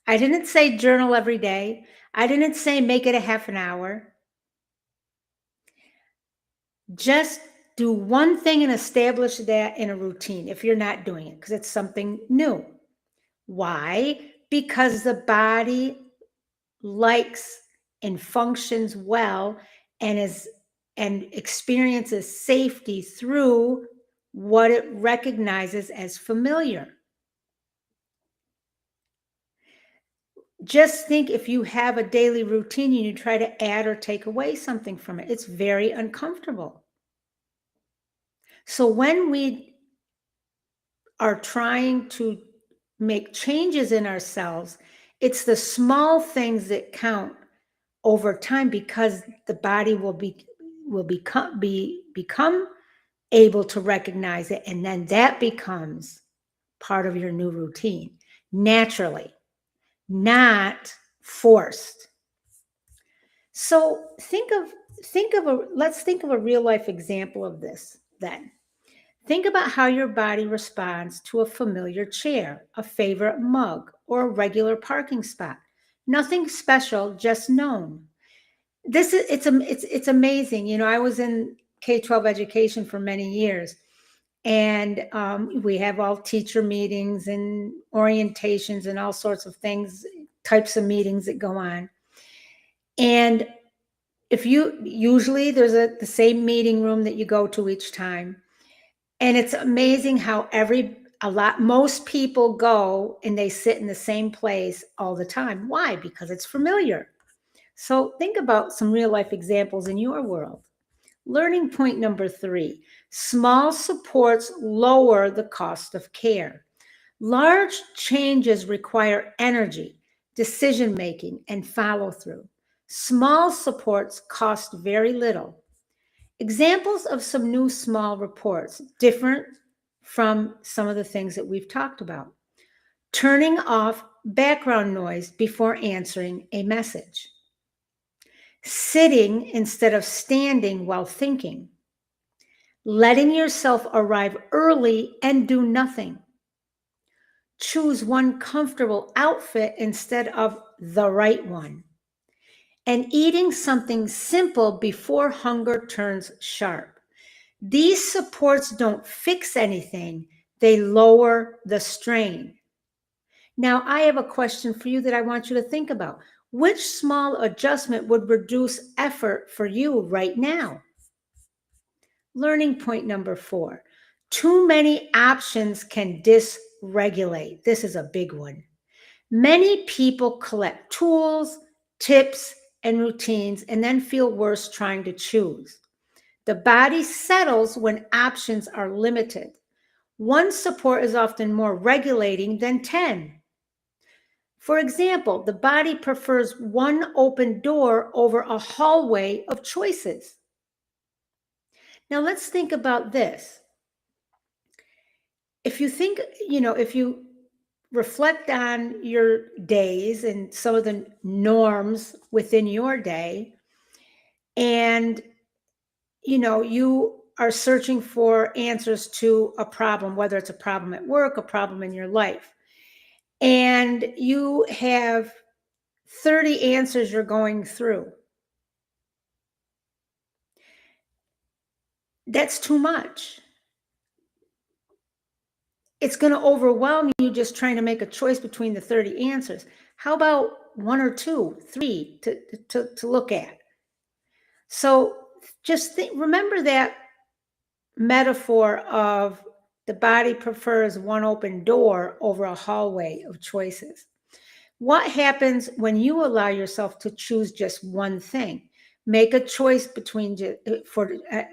I didn't say journal every day. I didn't say make it a half an hour. Just do one thing and establish that in a routine if you're not doing it, because it's something new. Why? Because the body likes and functions well and experiences safety through what it recognizes as familiar. Just think, if you have a daily routine and you try to add or take away something from it, it's very uncomfortable. So when we are trying to make changes in ourselves, it's the small things that count over time, because the body will become able to recognize it, and then that becomes part of your new routine naturally, not forced. So let's think of a real life example of this then. Think about how your body responds to a familiar chair, a favorite mug, or a regular parking spot. Nothing special, just known. It's amazing. I was in K-12 education for many years, and we have all teacher meetings and orientations and all sorts of things, types of meetings that go on. And usually there's the same meeting room that you go to each time. And it's amazing how most people go and they sit in the same place all the time. Why? Because it's familiar. So think about some real life examples in your world. Learning point number 3, small supports lower the cost of care. Large changes require energy, decision-making, and follow-through. Small supports cost very little. Examples of some new small reports, different from some of the things that we've talked about. Turning off background noise before answering a message. Sitting instead of standing while thinking. Letting yourself arrive early and do nothing. Choose one comfortable outfit instead of the right one. And eating something simple before hunger turns sharp. These supports don't fix anything, they lower the strain. Now, I have a question for you that I want you to think about. Which small adjustment would reduce effort for you right now? Learning point number 4, too many options can dysregulate. This is a big one. Many people collect tools, tips, and routines and then feel worse trying to choose. The body settles when options are limited. One support is often more regulating than 10. For example, the body prefers one open door over a hallway of choices. Now let's think about this. If you reflect on your days and some of the norms within your day, and you are searching for answers to a problem, whether it's a problem at work, a problem in your life, and you have 30 answers you're going through. That's too much. It's going to overwhelm you just trying to make a choice between the 30 answers. How about one or two, three to look at? So just remember that metaphor of the body prefers one open door over a hallway of choices. What happens when you allow yourself to choose just one thing? Make a choice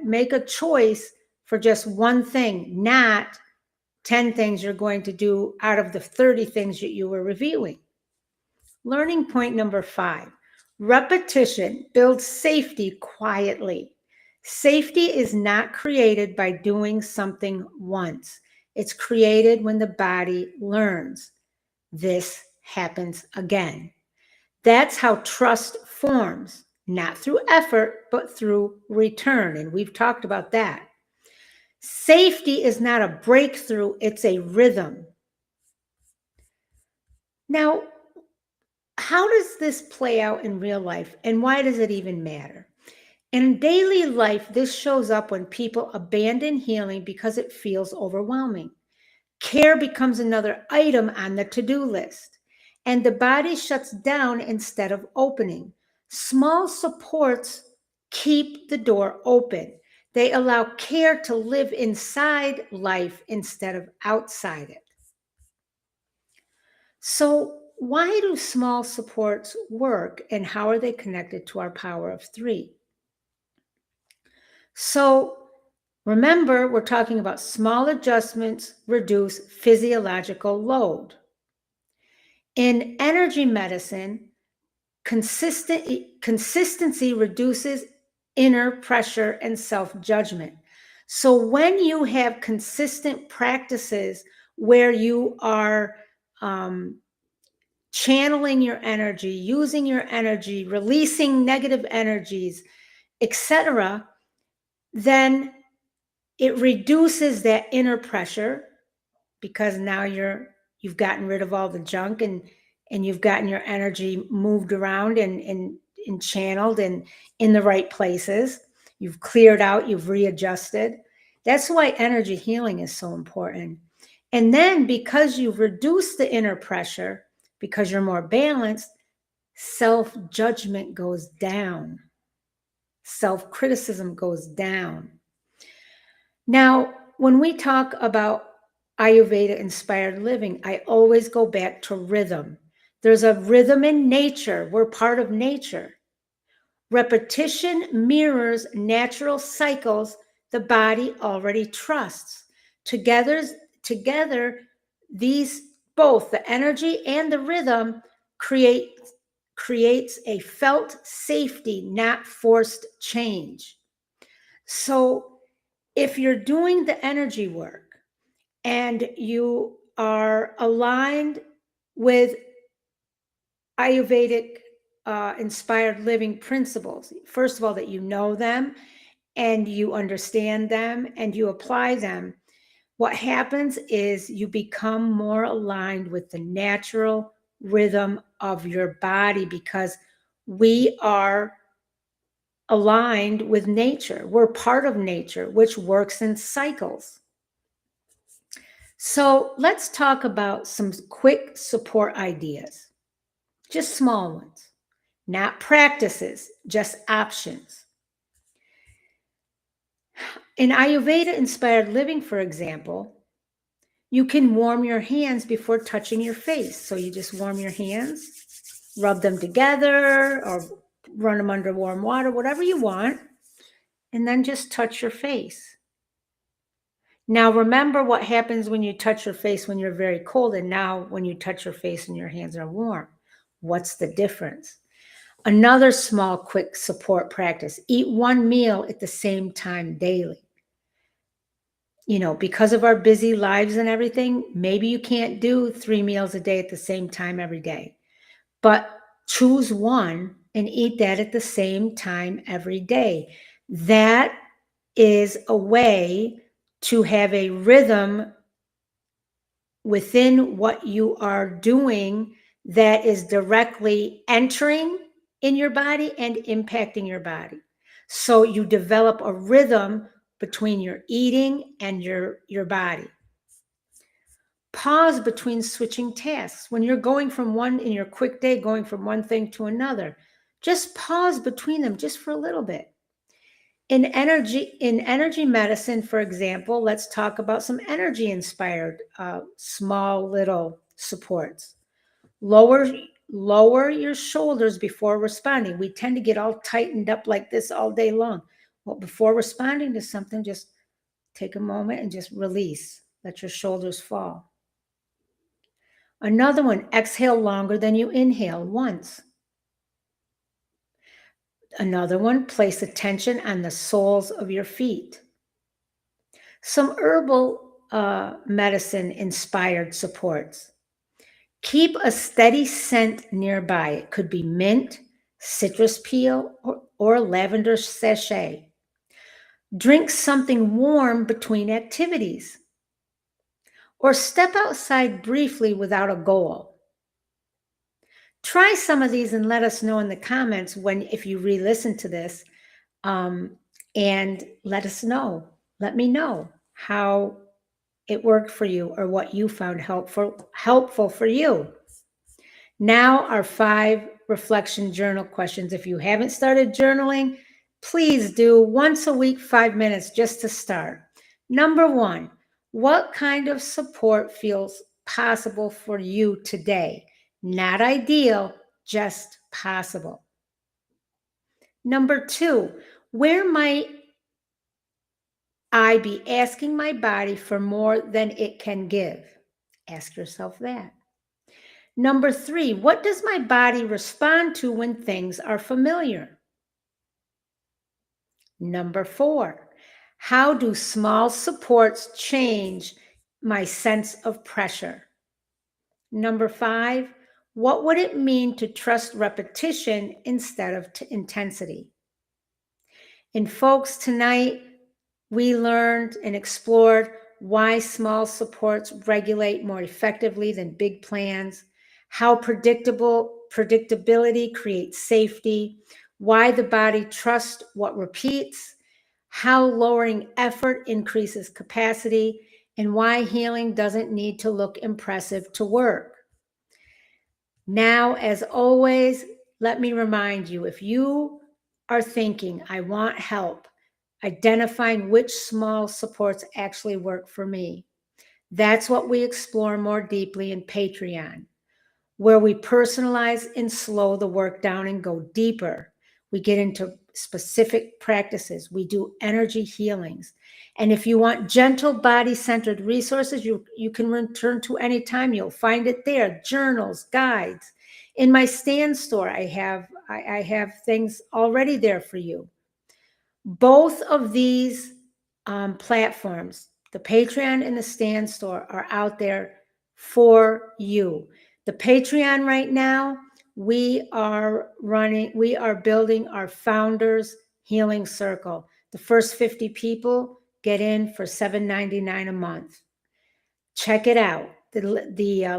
make a choice for just one thing, not 10 things you're going to do out of the 30 things that you were reviewing. Learning point number 5, repetition builds safety quietly. Safety is not created by doing something once. It's created when the body learns. This happens again. That's how trust forms, not through effort, but through return. And we've talked about that. Safety is not a breakthrough, it's a rhythm. Now, how does this play out in real life, and why does it even matter? In daily life, this shows up when people abandon healing because it feels overwhelming. Care becomes another item on the to-do list, and the body shuts down instead of opening. Small supports keep the door open. They allow care to live inside life instead of outside it. So, why do small supports work, and how are they connected to our power of 3? So, remember, we're talking about small adjustments reduce physiological load. In energy medicine, consistency reduces inner pressure and self-judgment. So when you have consistent practices where you are channeling your energy, using your energy, releasing negative energies, etc., then it reduces that inner pressure, because now you've gotten rid of all the junk, and you've gotten your energy moved around and channeled and in the right places. You've cleared out, you've readjusted. That's why energy healing is so important. And then because you've reduced the inner pressure, because you're more balanced, self-judgment goes down. Self-criticism goes down. Now, when we talk about Ayurveda-inspired living, I always go back to rhythm. There's a rhythm in nature. We're part of nature. Repetition mirrors natural cycles the body already trusts. Together, these both, the energy and the rhythm, creates a felt safety, not forced change. So if you're doing the energy work and you are aligned with Ayurvedic inspired living principles, first of all, that you know them and you understand them and you apply them, what happens is you become more aligned with the natural rhythm of your body, because we are aligned with nature. We're part of nature, which works in cycles. So let's talk about some quick support ideas, just small ones, not practices, just options. In Ayurveda-inspired living, for example, you can warm your hands before touching your face. So you just warm your hands, rub them together, or run them under warm water, whatever you want, and then just touch your face. Now, remember what happens when you touch your face when you're very cold, and now when you touch your face and your hands are warm. What's the difference? Another small, quick support practice: eat one meal at the same time daily. Because of our busy lives and everything, maybe you can't do 3 meals a day at the same time every day, but choose one and eat that at the same time every day. That is a way to have a rhythm within what you are doing that is directly entering in your body and impacting your body. So you develop a rhythm between your eating and your body. Pause between switching tasks. When you're going from one in your quick day, going from one thing to another, just pause between them just for a little bit. In energy medicine, for example, let's talk about some energy inspired small little supports. Lower your shoulders before responding. We tend to get all tightened up like this all day long. Well, before responding to something, just take a moment and just release. Let your shoulders fall. Another one, exhale longer than you inhale once. Another one, place attention on the soles of your feet. Some herbal medicine inspired supports. Keep a steady scent nearby. It could be mint, citrus peel, or lavender sachet. Drink something warm between activities. Or step outside briefly without a goal. Try some of these and let us know in the comments if you re-listen to this, and let us know. Let me know how it worked for you or what you found helpful for you. Now our 5 reflection journal questions. If you haven't started journaling, please do once a week, 5 minutes just to start. Number 1, what kind of support feels possible for you today? Not ideal, just possible. Number 2, where might I be asking my body for more than it can give? Ask yourself that. Number 3, what does my body respond to when things are familiar? Number 4, how do small supports change my sense of pressure? Number 5, what would it mean to trust repetition instead of intensity? And folks, tonight we learned and explored why small supports regulate more effectively than big plans, how predictability creates safety, why the body trusts what repeats, how lowering effort increases capacity, and why healing doesn't need to look impressive to work. Now, as always, let me remind you, if you are thinking, I want help identifying which small supports actually work for me, that's what we explore more deeply in Patreon, where we personalize and slow the work down and go deeper. We get into specific practices. We do energy healings. And if you want gentle, body-centered resources, you can return to anytime. You'll find it there, journals, guides. In my stand store, I have things already there for you. Both of these platforms, the Patreon and the stand store, are out there for you. The Patreon right now, we are building our Founders Healing Circle. The first 50 people get in for $7.99 a month. Check it out. The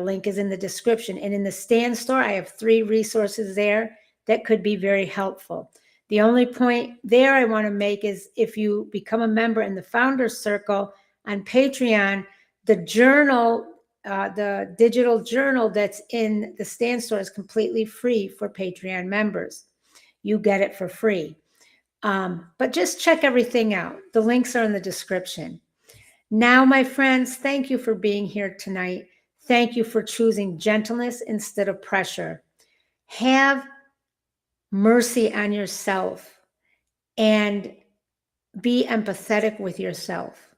link is in the description. And in the stand store, I have 3 resources there that could be very helpful. The only point there I want to make is if you become a member in the Founders Circle on Patreon, the journal, the digital journal that's in the stand store is completely free for Patreon members. You get it for free. But just check everything out. The links are in the description. Now, my friends, thank you for being here tonight. Thank you for choosing gentleness instead of pressure. Have mercy on yourself and be empathetic with yourself.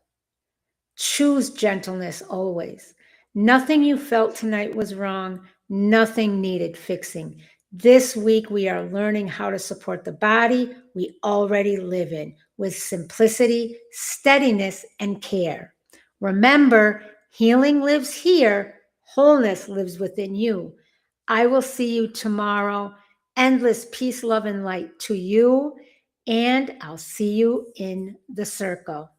Choose gentleness always. Nothing you felt tonight was wrong. Nothing needed fixing. This week, we are learning how to support the body we already live in with simplicity, steadiness, and care. Remember, healing lives here. Wholeness lives within you. I will see you tomorrow. Endless peace, love, and light to you and I'll see you in the circle.